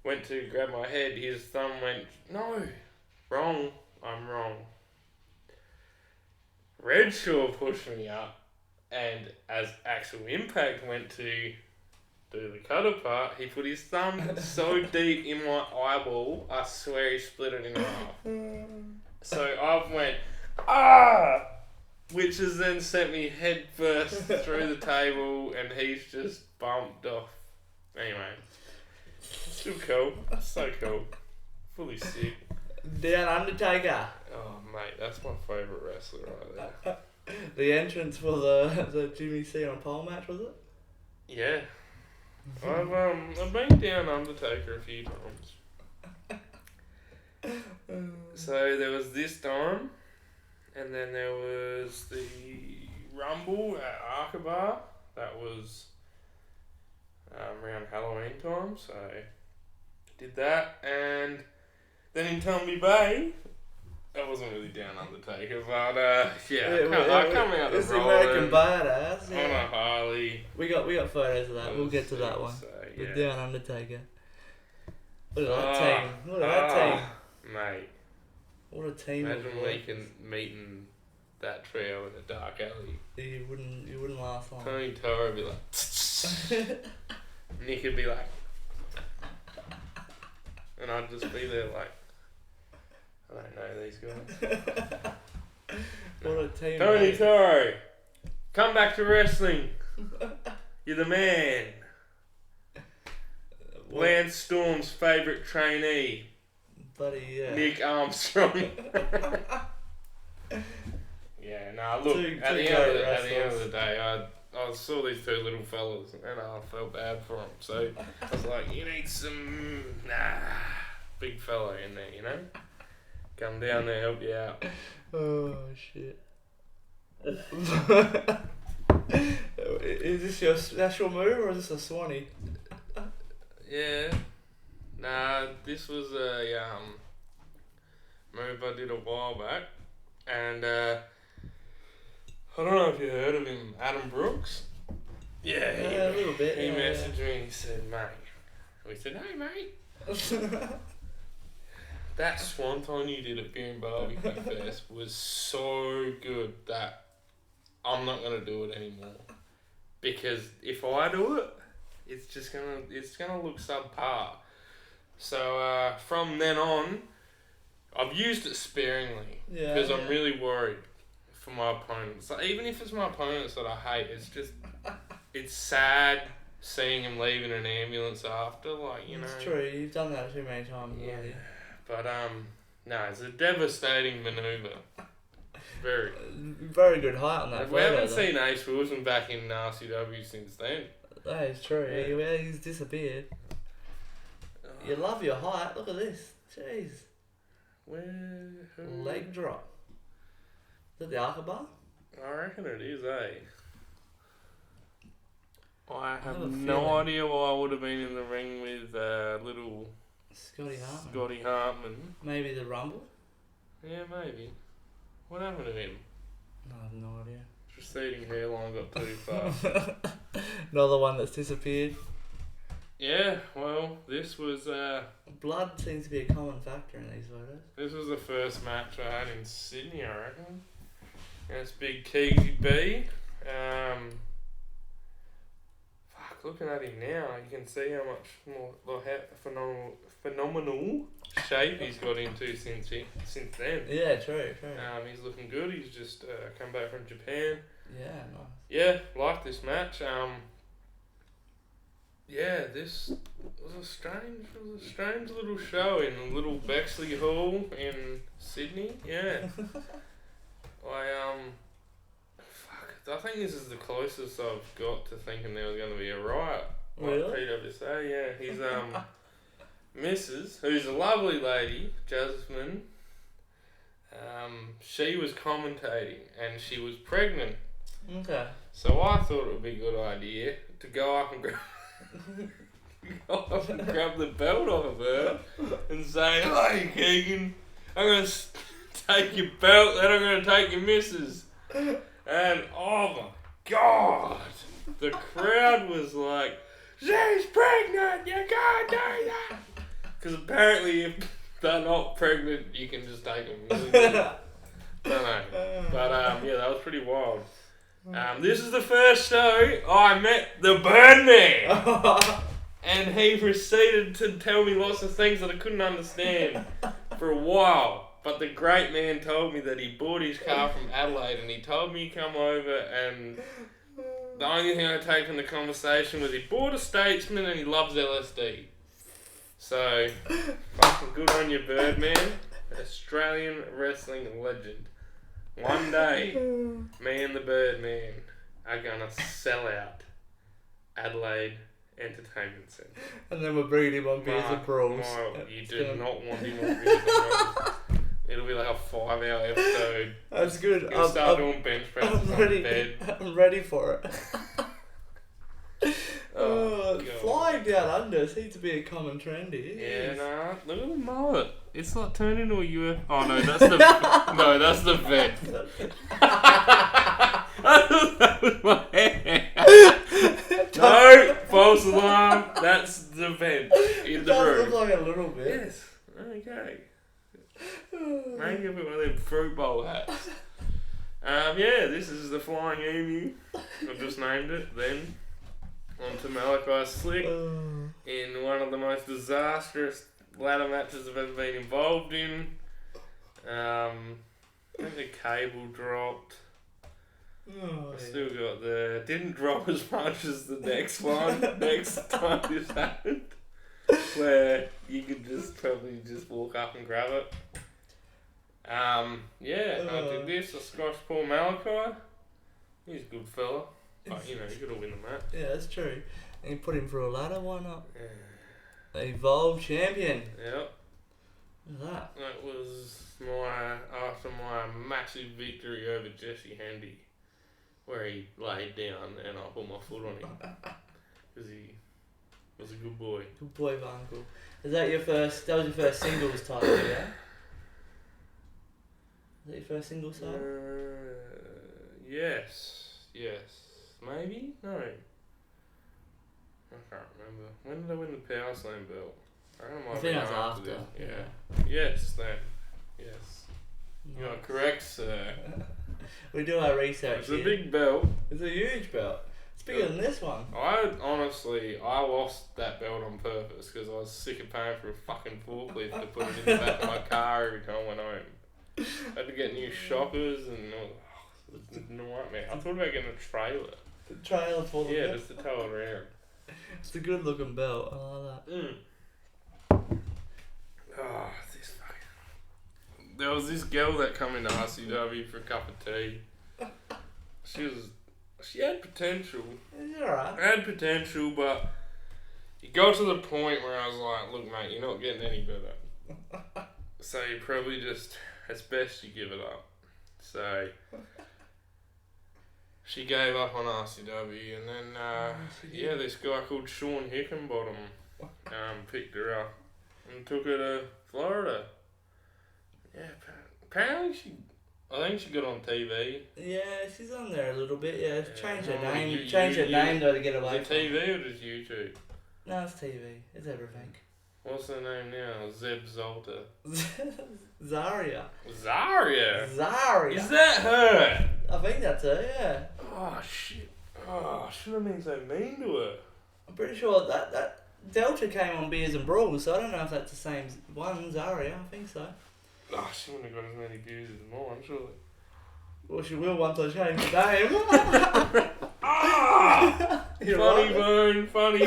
went to grab my head, his thumb went, no, wrong, I'm wrong. Redshaw pushed me up, and as Actual Impact went to do the cutter part, he put his thumb so deep in my eyeball, I swear he split it in half. So I went, ah! Which has then sent me head first through the table, and he's just bumped off. Anyway, still cool. So cool. Fully sick. Down Undertaker. Oh, mate, that's my favourite wrestler right there. The entrance for the Jimmy C on pole match, was it? Yeah. I've been down Undertaker a few times. So there was this time, and then there was the Rumble at Arkabar. That was around Halloween time, so did that. And then in Tumby Bay, I wasn't really down Undertaker, but I come out it's the the American Badass. on a Harley. We got photos of that. We'll get to that one. So, We're down Undertaker. Look at that team. Look at that team. Mate. What a team. Imagine meeting that trio in a dark alley. You wouldn't last long. Tony Toro would be like, Nick would be like, and I'd just be there like, I don't know these guys. What a team. Tony Toro, come back to wrestling. You're the man. Lance Storm's favourite trainee. Buddy, yeah. Nick Armstrong. Yeah, look, at the end of the day, I saw these two little fellas and I felt bad for them. So I was like, you need some big fella in there, you know? Come down there, help you out. Oh, shit. Is this your special move or is this a Swanee? Yeah. This was a move I did a while back. And I don't know if you heard of him, Adam Brooks. Yeah, a little bit. He messaged me and he said, mate. We said, hey, mate. That swanton you did at Beer and Barbecue Fest was so good that I'm not gonna do it anymore. Because if I do it, it's gonna look subpar. So from then on, I've used it sparingly because I'm really worried for my opponents. Like, even if it's my opponents that I hate, it's sad seeing him leave in an ambulance after. Like, you know. It's true. You've done that too many times already. But no, it's a devastating maneuver. Very good height on that. We haven't seen Ace Wilson back in RCW since then. That is true. Yeah. He's disappeared. You love your height. Look at this. Jeez. Leg drop. Is it the Arkabar? I reckon it is, eh? I have no idea why I would have been in the ring with little Scotty Hartman. Maybe the Rumble? Yeah, maybe. What happened to him? I have no idea. Receding hairline got too far. Another one that's disappeared. Yeah, well, this was... blood seems to be a common factor in these photos. This was the first match I had in Sydney, I reckon. Against Big Keegsy B. Looking at him now, you can see how much more phenomenal shape he's got into since then. Yeah, true. He's looking good. He's just come back from Japan. Yeah, nice. Yeah, like this match. This was a strange little show in Little Bexley Hall in Sydney. Yeah. I think this is the closest I've got to thinking there was going to be a riot. Really? PWSA, yeah. He's Mrs., who's a lovely lady, Jasmine. She was commentating and she was pregnant. Okay. So I thought it would be a good idea to go up and grab the belt off of her and say, "Hey, Keegan, I'm going to take your belt, then I'm going to take your missus." And oh my God, the crowd was like, "She's pregnant, you can't do that." Because apparently if they're not pregnant, you can just take them. Don't know. But yeah, that was pretty wild. This is the first show I met the Birdman. And he proceeded to tell me lots of things that I couldn't understand for a while. But the great man told me that he bought his car from Adelaide and he told me to come over, and the only thing I take from the conversation was he bought a Statesman and he loves LSD. So, fucking good on you, Birdman. Australian wrestling legend. One day, me and the Birdman are gonna sell out Adelaide Entertainment Centre. And then we're bringing him on Beers and Brawls. You do not want him on Beers and Brawls. It'll be like a 5-hour episode. That's good. You'll start doing bench presses on bed. I'm ready for it. Oh, flying down under seems to be a common trend here. Yeah, nah. Look at the mullet. It's like turned into a UFO. Oh no, that's the that's the vent. That was my hair. No, false alarm. That's the vent in the room. It does look like a little bit. Yes. Okay. Maybe a bit one of them fruit bowl hats. Yeah, this is the Flying Emu. I've just named it. Then on to Malachi Slick in one of the most disastrous ladder matches I've ever been involved in. I think the cable dropped. I still got the... Didn't drop as much as the next one. Next time this happened. Where you could just probably just walk up and grab it. I did this. I squashed poor Malachi. He's a good fella. But, you gotta win the match. Yeah, that's true. And you put him through a ladder, why not? Yeah. Evolved champion. Yep. What's that? That was after my massive victory over Jesse Handy. Where he laid down and I put my foot on him. Because he was a good boy. Good boy, Uncle. Is that your first... That was your first singles title, yeah? Is that your first singles title? Yes. Maybe? No. I can't remember. When did I win the Power Slam belt? I think that was after. Yeah. Yes, then. Yes. Nice. You are correct, sir. We do our research. It's a big belt. It's a huge belt. It's bigger than this one. I lost that belt on purpose because I was sick of paying for a fucking forklift to put it in the back of my car every time I went home. I had to get new shockers and it was a nightmare. I thought about getting a trailer. The trailer for the belt? Just to tow it around. It's a good looking belt. I like that. Oh, this fucking... There was this girl that come into RCW for a cup of tea. She had potential. It's alright. Had potential, but it got to the point where I was like, look mate, you're not getting any better. So you probably just, it's best you give it up. So she gave up on RCW and then, this guy called Sean Hickenbottom picked her up and took her to Florida. Yeah, apparently I think she got on TV. Yeah, she's on there a little bit, yeah. Changed her name. Changed her name though to get away from it. Is it TV or just YouTube? No, it's TV. It's everything. What's her name now? Zeb Zolta. Zaria. Zaria? Zaria. Is that her? I think that's her, yeah. Oh, shit. Oh, I shouldn't have been so mean to her. I'm pretty sure that Delta came on Beers and Brawls, so I don't know if that's the same one, Zaria. I think so. Oh, she wouldn't have got as many views as mine, surely. Well, she will once I change the name. Funny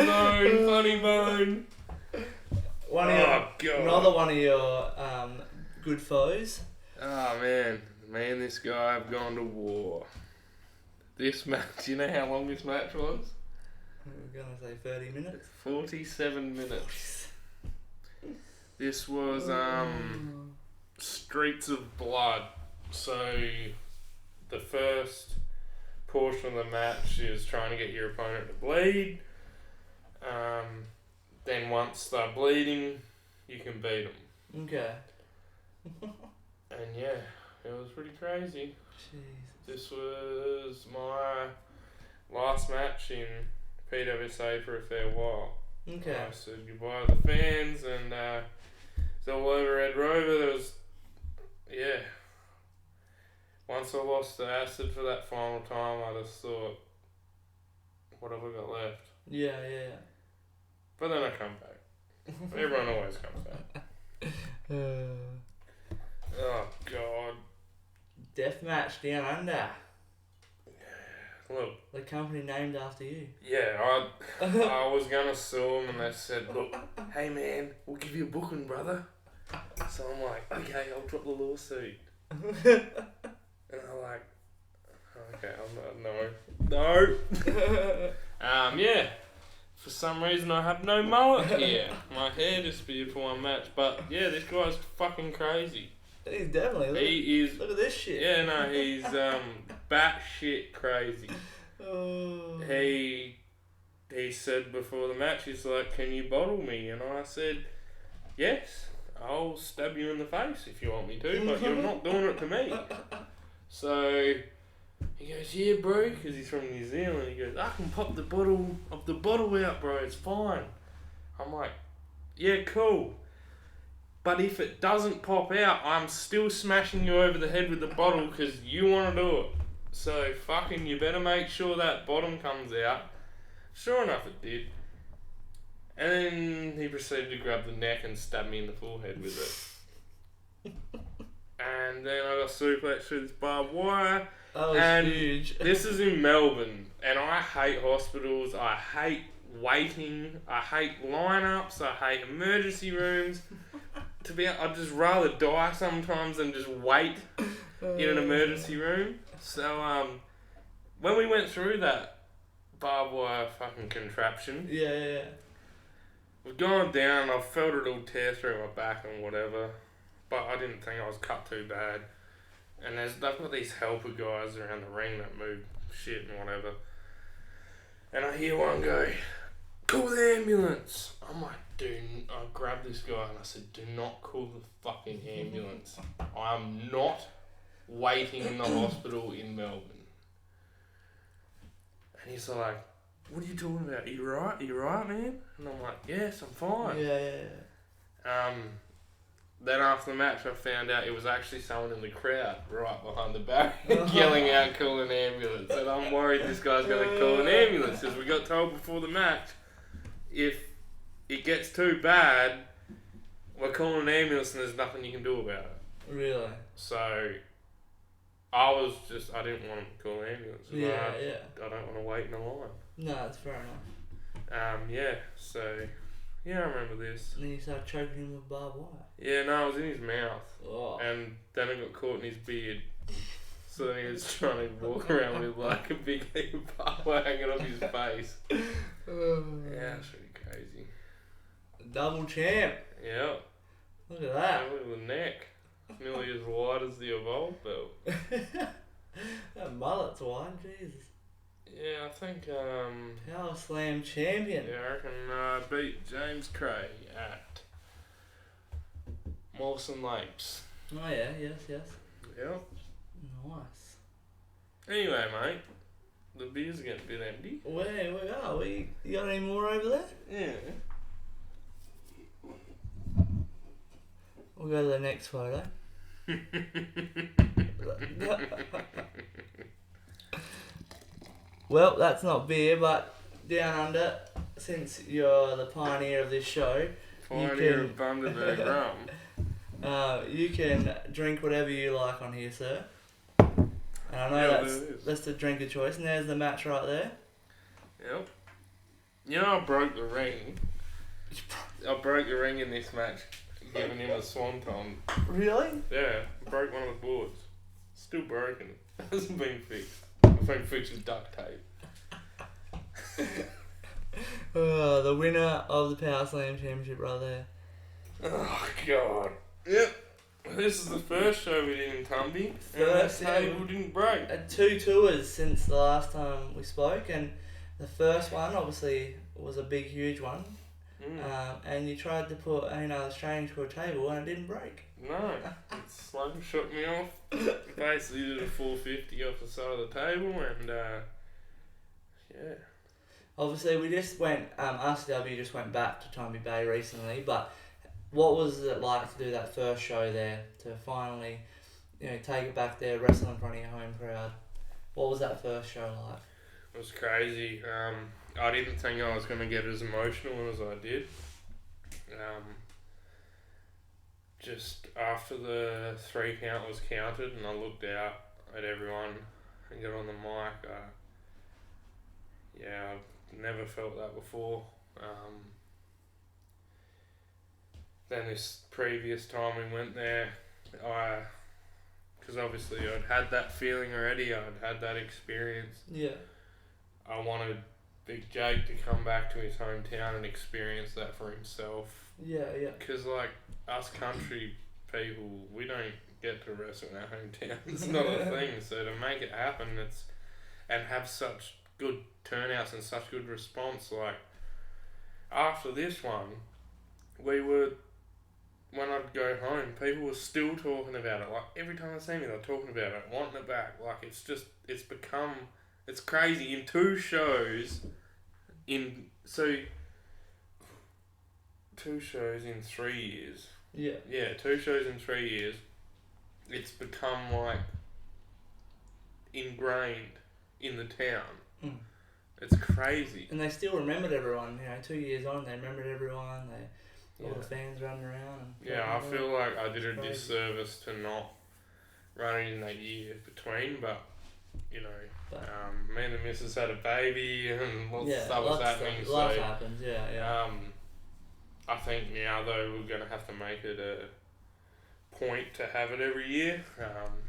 bone. Another one of your good foes. Oh, man. Me and this guy have gone to war. This match, you know how long this match was? We're going to say 30 minutes. 47 minutes. This was, Streets of Blood. So the first portion of the match is trying to get your opponent to bleed. Then once they're bleeding, you can beat them. Okay. And yeah, it was pretty crazy. Jeez. This was my last match in PWSA for a fair while. Okay. I said goodbye to the fans, and it's all over Red Rover. There was, yeah. Once I lost the acid for that final time, I just thought, what have I got left? Yeah. But then I come back. Everyone always comes back. Oh, God. Deathmatch Down Under. Look. The company named after you. Yeah, I was going to sue them, and they said, look, hey man, we'll give you a booking, brother. So I'm like, okay, I'll drop the lawsuit. And I'm like, okay, I'm no. Yeah. For some reason I have no mullet here. My hair disappeared for one match, but yeah, this guy's fucking crazy. He's definitely. Look at this shit. Yeah, no, he's batshit crazy. Oh. He said before the match, he's like, can you bottle me? And I said, yes, I'll stab you in the face if you want me to, but you're not doing it to me. So he goes, yeah, bro, because he's from New Zealand. He goes, I can pop the bottle out, bro. It's fine. I'm like, yeah, cool. But if it doesn't pop out, I'm still smashing you over the head with the bottle because you want to do it. So fucking, you better make sure that bottom comes out. Sure enough, it did. And then he proceeded to grab the neck and stab me in the forehead with it. And then I got suplexed through this barbed wire. That was huge. This is in Melbourne, and I hate hospitals. I hate waiting. I hate lineups. I hate emergency rooms. I'd just rather die sometimes than just wait in an emergency room. So when we went through that barbed wire fucking contraption, yeah, we've gone down. I felt a little tear through my back and whatever. But I didn't think I was cut too bad. And they've got these helper guys around the ring that move shit and whatever. And I hear one go, call the ambulance. I'm like, dude, I grabbed this guy and I said, do not call the fucking ambulance. I'm not waiting in the hospital in Melbourne. And he's like, what are you talking about? Are you right? Are you right, man? And I'm like, yes, I'm fine. Yeah. Then after the match, I found out it was actually someone in the crowd right behind the barrier yelling out, call an ambulance. And I'm worried this guy's going to call an ambulance because we got told before the match, if it gets too bad, we're calling an ambulance and there's nothing you can do about it. Really? So I didn't want to call an ambulance. I don't want to wait in a line. No, that's fair enough. So yeah, I remember this. And then you started choking him with barbed wire. Yeah, no, it was in his mouth. Oh. And then it got caught in his beard. So then he was trying to walk around with like a big heap of barbed wire hanging off his face. Yeah, it's really crazy. Double champ. Yeah. Look at that. Look at the neck. It's nearly as wide as the Evolve belt. That mullet's wide, Jesus. Yeah, I think Power Slam champion. yeah, I reckon beat James Cray at Mawson Lakes. Oh yeah, yes. Yep. Nice. Anyway, mate, the beer's getting a bit empty. Where are we? You got any more over there? Yeah. We'll go to the next photo. Well, that's not beer, but Down Under, since you're the pioneer of this show, Pioneer of Bundaberg rum. You can drink whatever you like on here, sir. And I know that's the drink of choice, and there's the match right there. Yep. You know, I broke the ring. I broke the ring in this match, giving him a swanton. Really? Yeah, I broke one of the boards. Still broken. Hasn't been fixed. It's been fixed with duct tape. The winner of the Power Slam Championship right there. Oh, God. Yep. This is the first show we did in Tumby, and that table didn't break. Had 2 tours since the last time we spoke, and the first one obviously was a big, huge one. and you tried to put another strange through a table and it didn't break. No, it shot me off. Basically did a 450 off the side of the table, and yeah. Obviously, we just went, RCW just went back to Tommy Bay recently, but what was it like to do that first show there, to finally, take it back there, wrestle in front of your home crowd? What was that first show like? It was crazy. I didn't think I was going to get as emotional as I did. Just after the 3 count was counted and I looked out at everyone and got on the mic, I've never felt that before. Then this previous time we went there, because obviously I'd had that feeling already, I'd had that experience. Yeah. I wanted Big Jake to come back to his hometown and experience that for himself. Yeah. Because, like, us country people, we don't get to wrestle in our hometown. It's not a thing. So to make it happen, and have such good turnouts and such good response, like, after this one, when I'd go home, people were still talking about it. Like, every time they see me, they're talking about it, wanting it back. Like, it's crazy. In 2 shows, 2 shows in 3 years. Yeah, 2 shows in 3 years. It's become, like, ingrained in the town. It's crazy. And they still remembered everyone, 2 years on, they remembered everyone, all the fans running around. I feel like I did a disservice to not running in that year between, but, me and the missus had a baby and lots of stuff was happening. Life happens, yeah. I think now, though, we're going to have to make it a point to have it every year,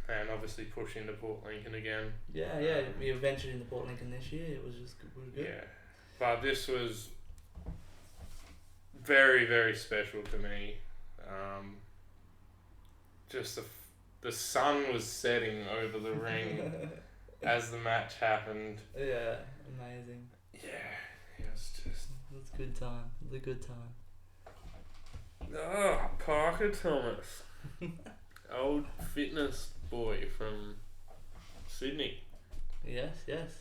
and obviously push into Port Lincoln again. Yeah, we ventured into Port Lincoln this year. It was good. Yeah, but this was very, very special to me. Just the sun was setting over the ring as the match happened. Yeah, amazing. Yeah, it was just... It's a good time. It's a good time. Oh, Parker Thomas. Old fitness boy from Sydney. Yes. Yep.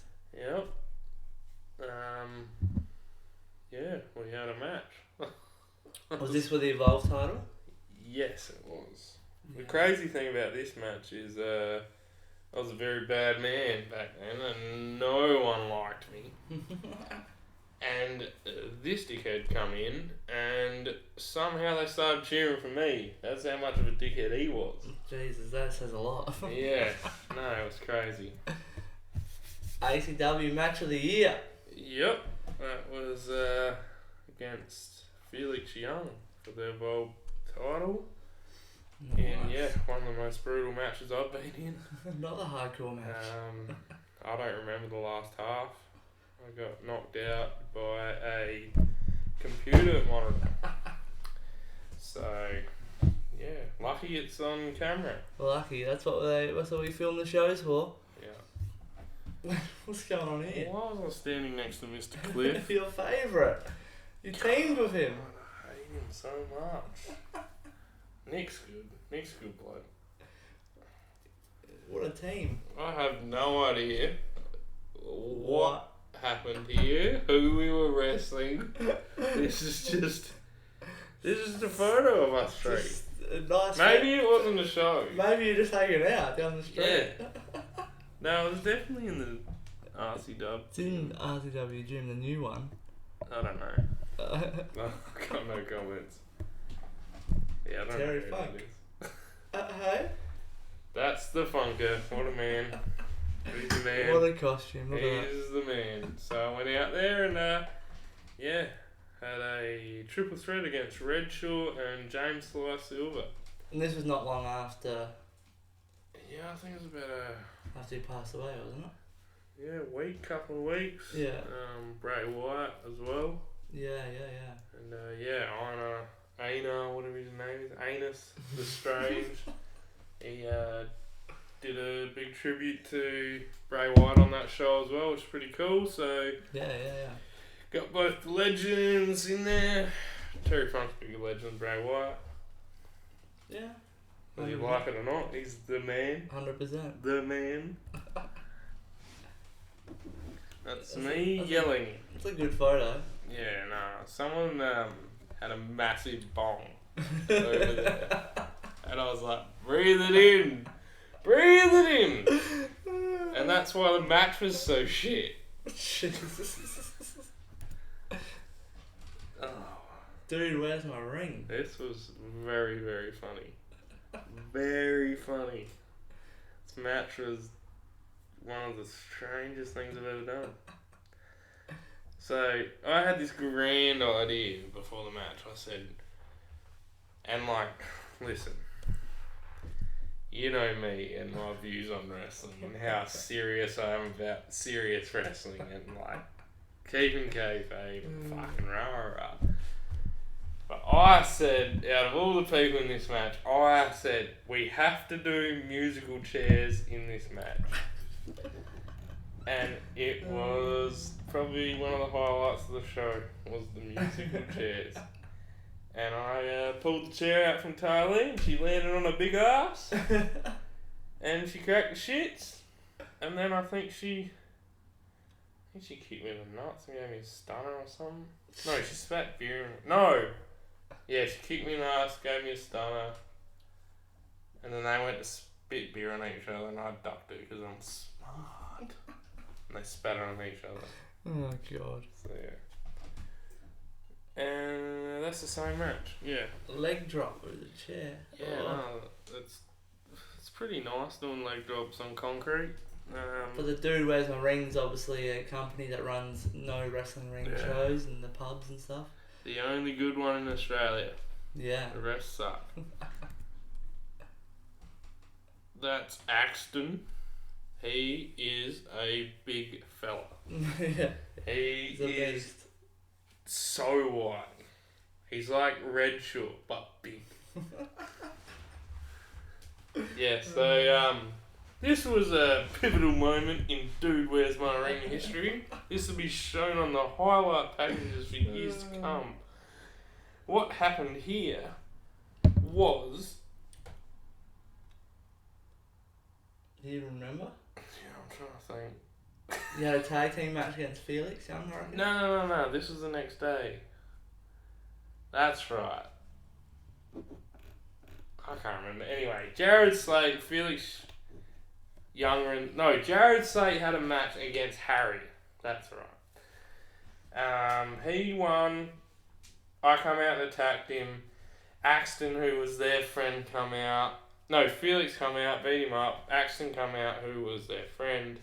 Yeah, we had a match. Was this for the Evolve title? Yes, it was. Yeah. The crazy thing about this match is I was a very bad man back then and no one liked me. And this dickhead come in and somehow they started cheering for me. That's how much of a dickhead he was. Jesus, that says a lot. Yeah, no, it was crazy. ACW match of the year. Yep, that was against Felix Young for the Evolve title. Nice. And one of the most brutal matches I've been in. Not the hardcore match. I don't remember the last half. I got knocked out by a computer monitor. So, lucky it's on camera. Lucky, that's what we film the shows for. Yeah. What's going on here? Why was I standing next to Mr. Cliff? Your favourite. You teamed with him. I hate him so much. Nick's good. Nick's a good bloke. What a team. I have no idea what happened here, who we were wrestling. This is just a photo of us three. Nice. Maybe it wasn't a show. Maybe you're just hanging out down the street. Yeah. No, it was definitely in the RCW. It's in RCW gym, the new one. I don't know. No, I've got no comments. Yeah, I don't Terry know Funk. Who Hey? That's the Funker. What a man. He's the man. What a costume. Look at that. He's the man. So I went out there and, had a triple threat against Redshaw and James Sly Silver. And this was not long after... Yeah, I think it was about after he passed away, wasn't it? Yeah, couple of weeks. Yeah. Bray Wyatt as well. Yeah. And, Aina, whatever his name is, Anus the Strange. He did a big tribute to Bray Wyatt on that show as well, which is pretty cool. So yeah. Got both the legends in there. Terry Funk's bigger legend, Bray Wyatt. Yeah. Whether you like it or not, he's the man. 100%. The man. That's me yelling. It's a good photo. Yeah, nah. Someone had a massive bong over there. And I was like, breathe it in. Breathe it in. And that's why the match was so shit. Oh. Dude, where's my ring? This was very, very funny. Very funny. This match was one of the strangest things I've ever done. So, I had this grand idea before the match. I said, and like, listen, you know me and my views on wrestling and how serious I am about serious wrestling and like keeping kayfabe and fucking rah. But I said, out of all the people in this match, I said, we have to do musical chairs in this match. And it was probably one of the highlights of the show, was the musical chairs. And I pulled the chair out from Tylee and she landed on a big ass. And she cracked the shits. And then I think she kicked me in the nuts and gave me a stunner or something. No, she spat beer in it. No! Yeah, she kicked me in the ass, gave me a stunner. And then they went to spit beer on each other and I ducked it because I'm smart. And they spat on each other. Oh, God. So, yeah. And that's the same match. Yeah. Leg drop with a chair. Yeah, no, it's pretty nice doing leg drops on concrete. But the Dude Where's My Ring's obviously a company that runs no wrestling ring shows in the pubs and stuff. The only good one in Australia. Yeah. The rest suck. That's Axton. He is a big fella. Yeah. He He's a is beast. so white. He's like Red Short, but big. Yeah, so this was a pivotal moment in Dude Where's My Ring history. This will be shown on the highlight packages for years to come. What happened here was... Do you remember? Yeah, I'm trying to think. You had a tag team match against Felix Young, I reckon? No. This was the next day. That's right. I can't remember. Anyway, Jared Slade, Felix Younger, and Jared Slade had a match against Harry. That's right. He won. I come out and attacked him. Axton, who was their friend, come out. No, Felix come out, beat him up. Axton come out, who was their friend.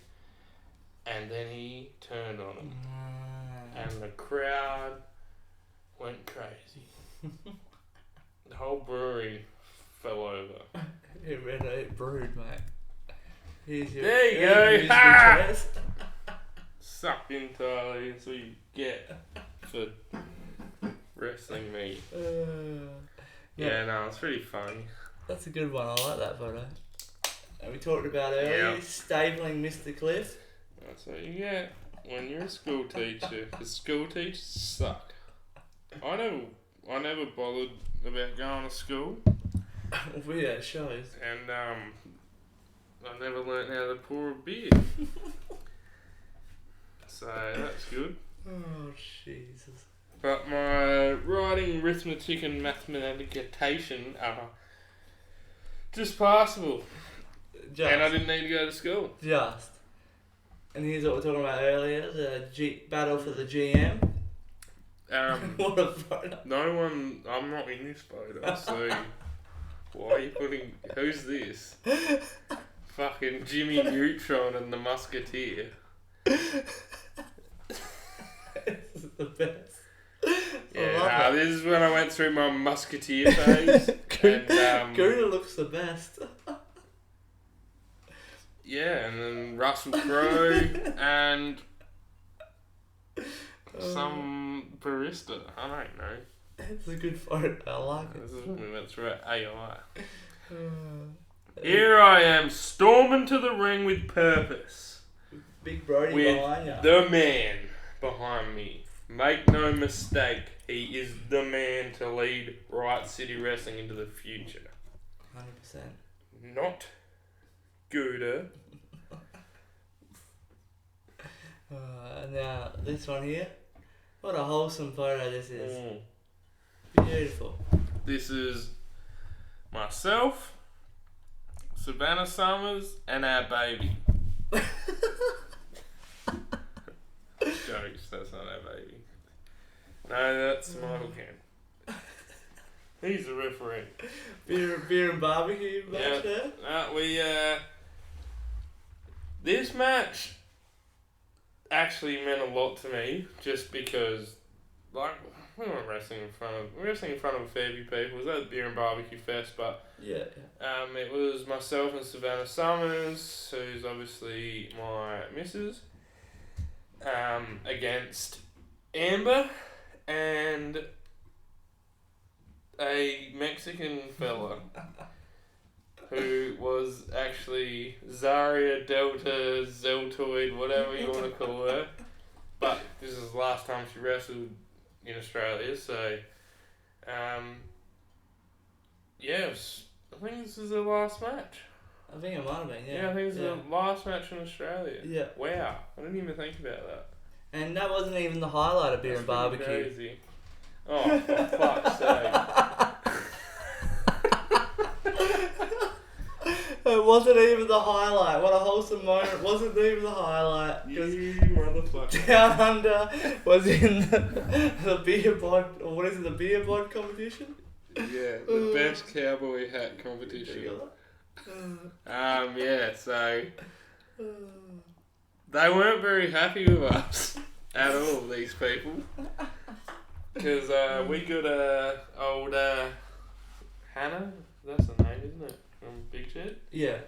And then he turned on him. And the crowd went crazy. The whole brewery fell over. You Red 8 brewed, mate. Here's your, there you go! Ha! Sucked in entirely, that's what you get for wrestling me. Yeah, no, it's pretty funny. That's a good one, I like that photo. And we talked about earlier, stapling Mr. Cliff. That's what you get when you're a school teacher. Because school teachers suck. I never bothered about going to school. We had shows. And I never learnt how to pour a beer. So that's good. Oh, Jesus. But my writing, arithmetic and mathematication are just passable. And I didn't need to go to school. Just. And here's what we were talking about earlier, the battle for the GM. What a photo. No one, I'm not in this photo, so why are you putting, who's this? Fucking Jimmy Neutron and the Musketeer. This is the best. Yeah, this is when I went through my Musketeer phase. Gouda looks the best. Yeah, and then Russell Crowe and some barista. I don't know. It's a good photo. I like it. This is when we went through AI. Here I am, storming to the ring with purpose. Big Brody with behind you. the man behind me. make no mistake, he is the man to lead Riot City Wrestling into the future. 100%. Not Gouda. Now, this one here. What a wholesome photo this is. Beautiful. This is myself, Savannah Summers, and our baby. Jokes, that's not our baby. No, that's Michael Kent. He's the referee. Beer and barbecue match there? This match actually meant a lot to me, just because, like, we weren't wrestling in front of a fair few people. It was at the Beer and Barbecue Fest, but it was myself and Savannah Summers, who's obviously my missus, against Amber and a Mexican fella who was actually Zaria Delta Zeltoid, whatever you want to call her. But this is the last time she wrestled in Australia, so I think this is the last match. I think it might have been, I think this is the last match in Australia. Yeah. Wow, I didn't even think about that. And that wasn't even the highlight of Beer and Barbecue. Crazy. Oh, for fuck's sake. It wasn't even the highlight. What a wholesome moment. It wasn't even the highlight. You motherfucker. Down Under was in the beer bod, or what is it, the beer bod competition? Yeah, the best cowboy hat competition. So they weren't very happy with us at all, these people. Because we got old Hannah, that's her name, isn't it? From Big Shed? Yeah.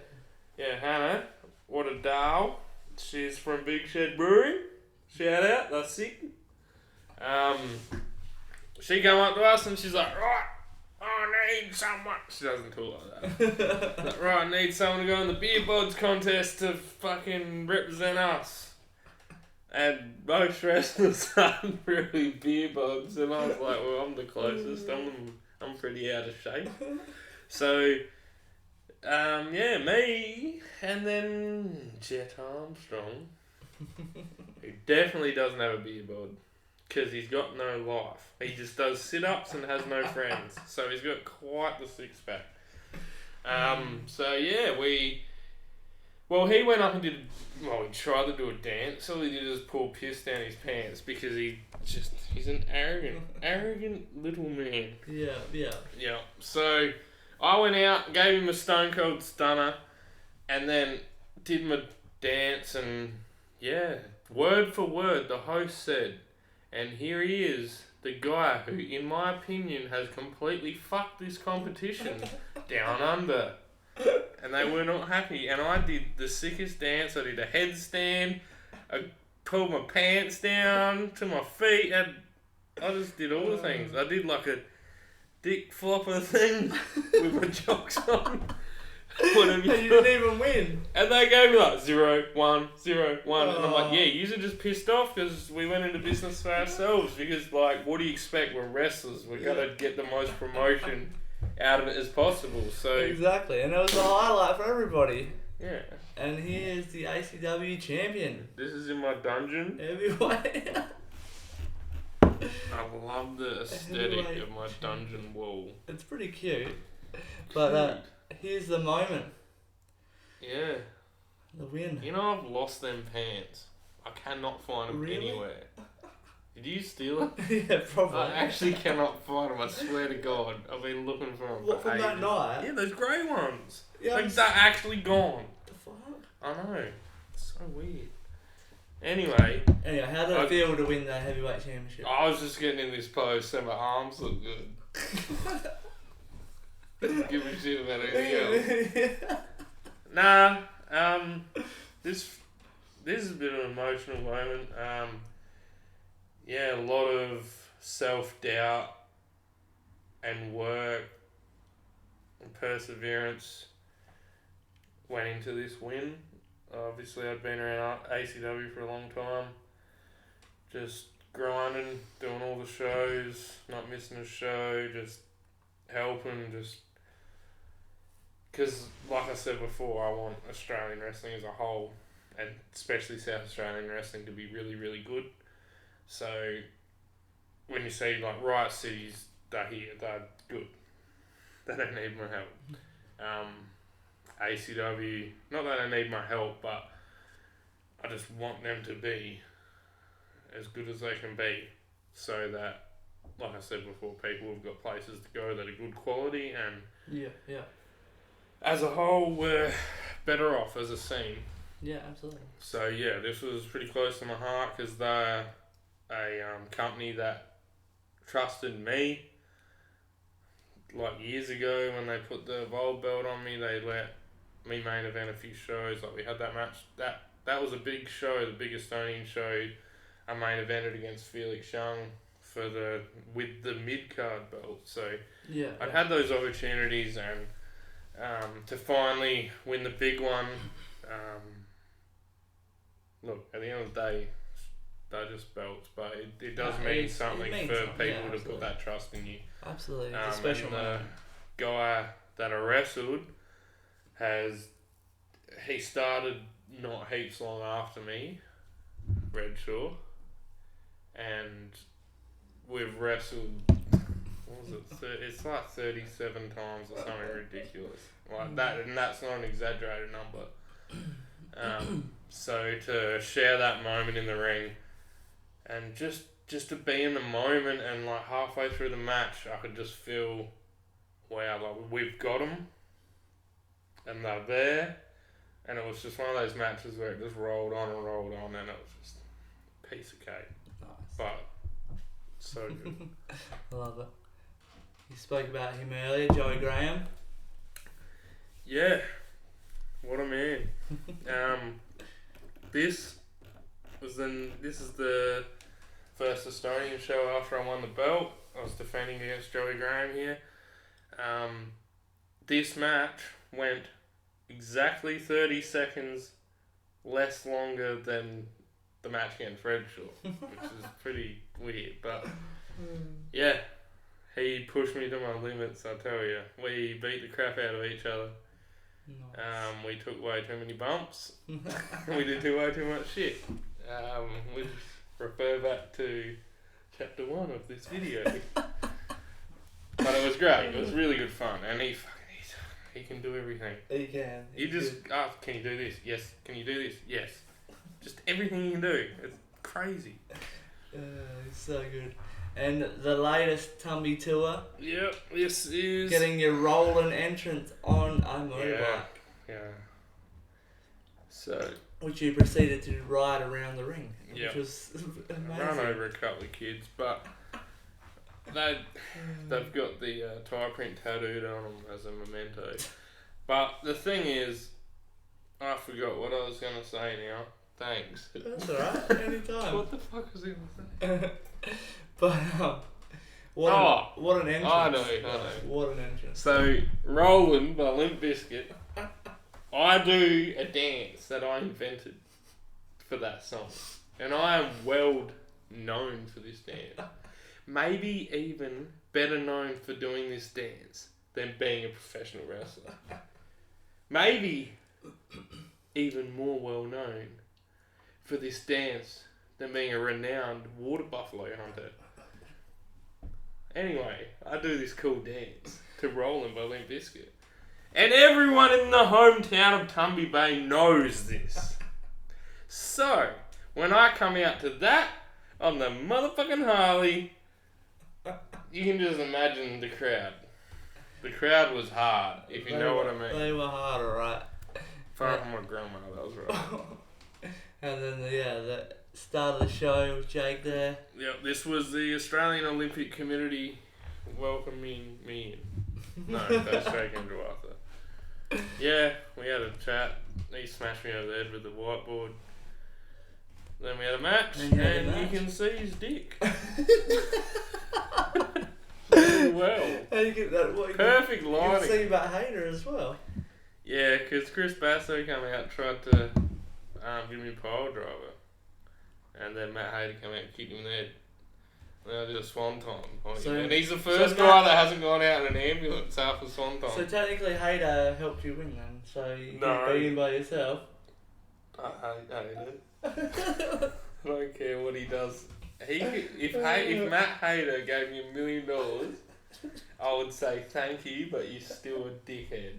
Yeah, Hannah. What a doll. She's from Big Shed Brewery. Shout out, that's sick. She came up to us and she's like, right, I need someone. She doesn't talk like that. Like, right, I need someone to go in the beer bods contest to fucking represent us. And most wrestlers aren't really beer bods, and I was like, well, I'm the closest. I'm pretty out of shape. So, me, and then Jet Armstrong, who definitely doesn't have a beer bod, because he's got no life. He just does sit-ups and has no friends. So he's got quite the six-pack. He went up and he tried to do a dance. All he did was pour piss down his pants because he's an arrogant little man. Yeah. So I went out, gave him a Stone Cold Stunner, and then did my dance, and word for word, the host said, and here he is, the guy who, in my opinion, has completely fucked this competition down under. And they were not happy. And I did the sickest dance. I did a headstand. I pulled my pants down to my feet. And I just did all the things. I did like a dick flopper thing with my jocks on. And you didn't even win. And they gave me like 0, 1, 0, 1. And I'm like, yeah, you're just pissed off because we went into business for ourselves. Because, like, what do you expect? We're wrestlers. We're going to get the most promotion out of it as possible. So exactly. And it was a highlight for everybody. Yeah. And here's the ACW champion. This is in my dungeon. Heavyweight. I love the aesthetic of my dungeon wall. It's pretty cute. But here's the moment. Yeah. The win. You know, I've lost them pants. I cannot find them anywhere. Did you steal it? Yeah, probably. I actually cannot find them, I swear to God. I've been looking for them What, for from ages. that night? Yeah, those grey ones. Yeah, like, they're actually gone. The fuck? I know. It's so weird. Anyway, how did it feel to win the heavyweight championship? I was just getting in this pose so my arms look good. Didn't give a shit about anything else. Nah, this is a bit of an emotional moment. A lot of self-doubt and work and perseverance went into this win. Obviously, I'd been around ACW for a long time. Just grinding, doing all the shows, not missing a show, just helping, just... Because, like I said before, I want Australian wrestling as a whole, and especially South Australian wrestling, to be really, really good. So, when you see, like, Riot Cities, they're here, they're good. They don't need my help. ACW, not that they need my help, but I just want them to be as good as they can be, so that, like I said before, people have got places to go that are good quality, and as a whole, we're better off as a scene. Yeah, absolutely. So yeah, this was pretty close to my heart, because they're a company that trusted me. Like years ago, when they put the gold belt on me, they let me main event a few shows. Like we had that match, that was a big show, the big Estonian show. I main evented against Felix Young with the mid card belt. So I'd had those opportunities, and to finally win the big one. Look, at the end of the day, they're just belts, but it does mean something for people to put that trust in you. Absolutely, it's a special moment. The guy that I wrestled he started not heaps long after me, Redshaw, and we've wrestled, what was it, it's like 37 times or something ridiculous, like that, and that's not an exaggerated number. So to share that moment in the ring, and just to be in the moment, and like halfway through the match, I could just feel, wow, like we've got them, and they're there, and it was just one of those matches where it just rolled on, and it was just a piece of cake. Nice. But so good. I love it. You spoke about him earlier, Joey Graham. Yeah, what a man. This is the first Estonian show after I won the belt. I was defending against Joey Graham here. This match went exactly 30 seconds less longer than the match against Redshaw, which is pretty weird. But yeah, he pushed me to my limits, I tell you. We beat the crap out of each other. Nice. We took way too many bumps. We did way too much shit. We just refer back to chapter 1 of this video. But it was great. It was really good fun, and he can do everything. He can. You just ask, can you do this? Yes. Can you do this? Yes. Just everything you can do. It's crazy. It's so good. And the latest Tumby tour. Yep, this is... Getting your rolling entrance on a motorbike. Yeah. So... Which you proceeded to ride around the ring. Which was amazing. I ran over a couple of kids, but they've got the tyre print tattooed on them as a memento. But the thing is, I forgot what I was going to say now. Thanks. That's alright, anytime. What the fuck was I going to say? But, what an entrance. I know. What an entrance. So, Rollin' by Limp Bizkit, I do a dance that I invented for that song. And I am well known for this dance. Maybe even better known for doing this dance than being a professional wrestler. Maybe even more well known for this dance than being a renowned water buffalo hunter. Anyway, I do this cool dance to Rollin' by Limp Bizkit. And everyone in the hometown of Tumby Bay knows this. So, when I come out to that on the motherfucking Harley, you can just imagine the crowd. The crowd was hard, if you know what I mean. They were hard, alright. Far from my grandma, that was right. And then, the start of the show with Jake there. Yep, this was the Australian Olympic Committee welcoming me in. No, that's Jake Andrew Arthur. Yeah, we had a chat. He smashed me over the head with the whiteboard. Then we had a match, and you can see his dick. Very well. How do you get that? Perfect lighting. You can see about Hater as well. Yeah, because Chris Basso came out and tried to give me a pile driver. And then Matt Hayter came out and kicked him in the head. I did a swanton on So- him. And he's the so first Matt- guy that hasn't gone out in an ambulance after swanton. So technically, Hader helped you win then. So you No. beat him by yourself. I hate it. I don't care what he does. If Matt Hader gave me $1 million, I would say thank you, but you're still a dickhead.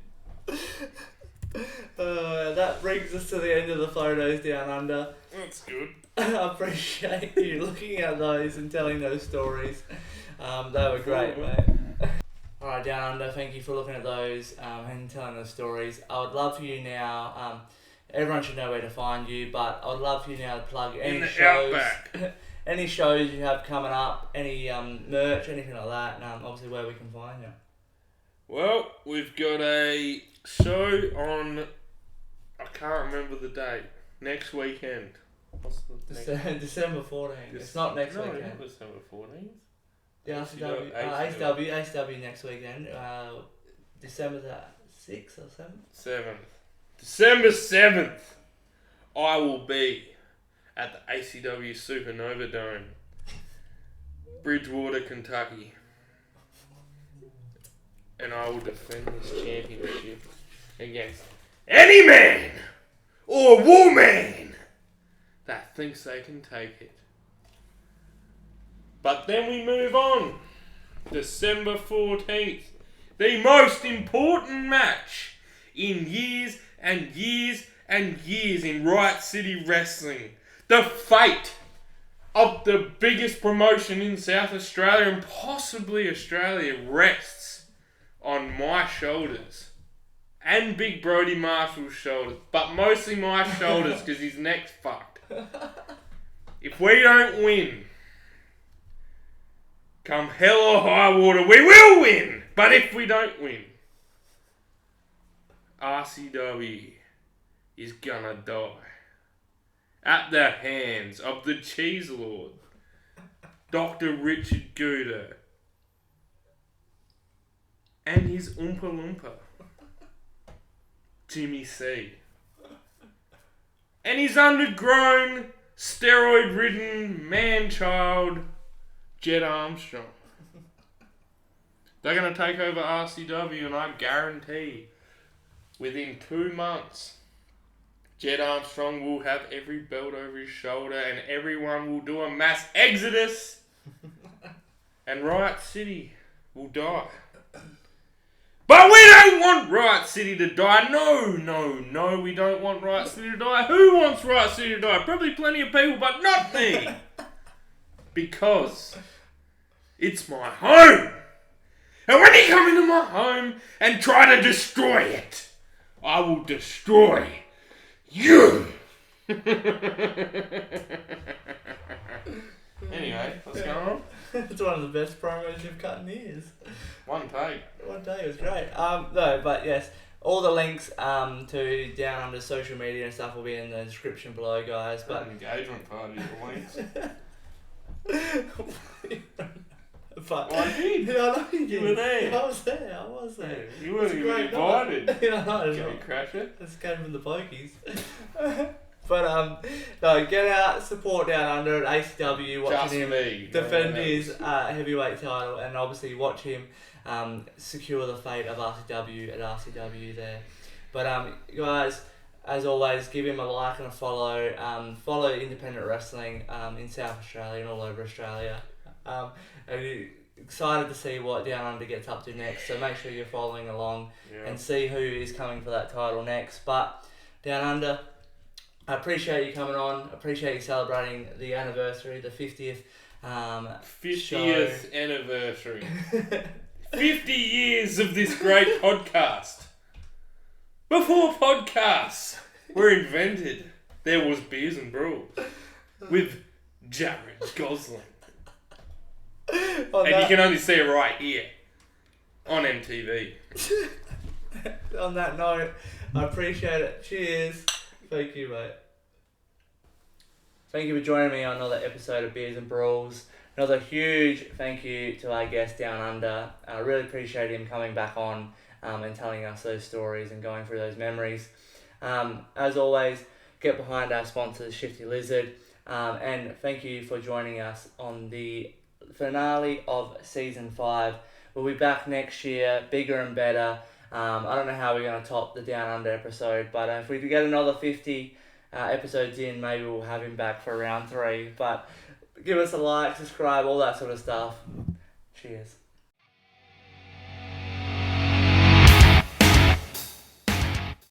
That brings us to the end of the photos down under. That's good. I appreciate you looking at those and telling those stories. They were great, mate. Alright, down under, thank you for looking at those and telling those stories. I would love for you now, everyone should know where to find you, but I would love for you now to plug any In the shows, outback. any shows you have coming up, any merch, anything like that, and obviously where we can find you. Well, we've got a show on, I can't remember the date, next weekend. What's the next? December 14th. It's not next weekend. No, not December 14th. The ACW next weekend. December the 6th or 7th? 7th. December 7th, I will be at the ACW Supernova Dome, Bridgewater, Kentucky. And I will defend this championship against any man or woman that thinks they can take it. But then we move on. December 14th, the most important match in years and years and years in Riot City Wrestling. The fate of the biggest promotion in South Australia and possibly Australia rests on my shoulders. And Big Brody Marshall's shoulders. But mostly my shoulders because his neck's fucked. If we don't win, come hell or high water, we will win! But if we don't win, RCW is gonna die at the hands of the Cheese Lord, Dr. Richard Gouda, and his Oompa Loompa, Jimmy C, and his undergrown, steroid-ridden man-child, Jed Armstrong. They're going to take over RCW, and I guarantee within 2 months, Jed Armstrong will have every belt over his shoulder and everyone will do a mass exodus and Riot City will die. But we don't want Riot City to die. No, we don't want Riot City to die. Who wants Riot City to die? Probably plenty of people, but not me. Because it's my home. And when you come into my home and try to destroy it, I will destroy you. Anyway, what's going on? It's one of the best promos you've cut in years. One take. One day was great. No, but yes, all the links to Down Under social media and stuff will be in the description below, guys. But An engagement party for links. but I did. Yeah, I know you did. You were there. I was there. You weren't It's a even great invited. night. Yeah, I know. Joey Crasher. This came from the pokies. But no, get out, support Down Under at ACW, watching Just him me. defend No one his else. heavyweight title, and obviously watch him secure the fate of RCW at RCW there. But guys, as always, give him a like and a follow. Follow independent wrestling in South Australia and all over Australia. And excited to see what Down Under gets up to next. So make sure you're following along and see who is coming for that title next. But Down Under, I appreciate you coming on. I appreciate you celebrating the anniversary, the 50th 50th anniversary. 50 years of this great podcast. Before podcasts were invented, there was Beers and Brawls with Jared Gosling. And you can only see it right here on MTV. On that note, I appreciate it. Cheers. Thank you, mate. Thank you for joining me on another episode of Beers and Brawls. Another huge thank you to our guest Down Under. I really appreciate him coming back on and telling us those stories and going through those memories. As always, get behind our sponsors, Shifty Lizard. And thank you for joining us on the finale of season 5. We'll be back next year, bigger and better. I don't know how we're going to top the Down Under episode, but if we get another 50 episodes in, maybe we'll have him back for round 3. But give us a like, subscribe, all that sort of stuff. Cheers.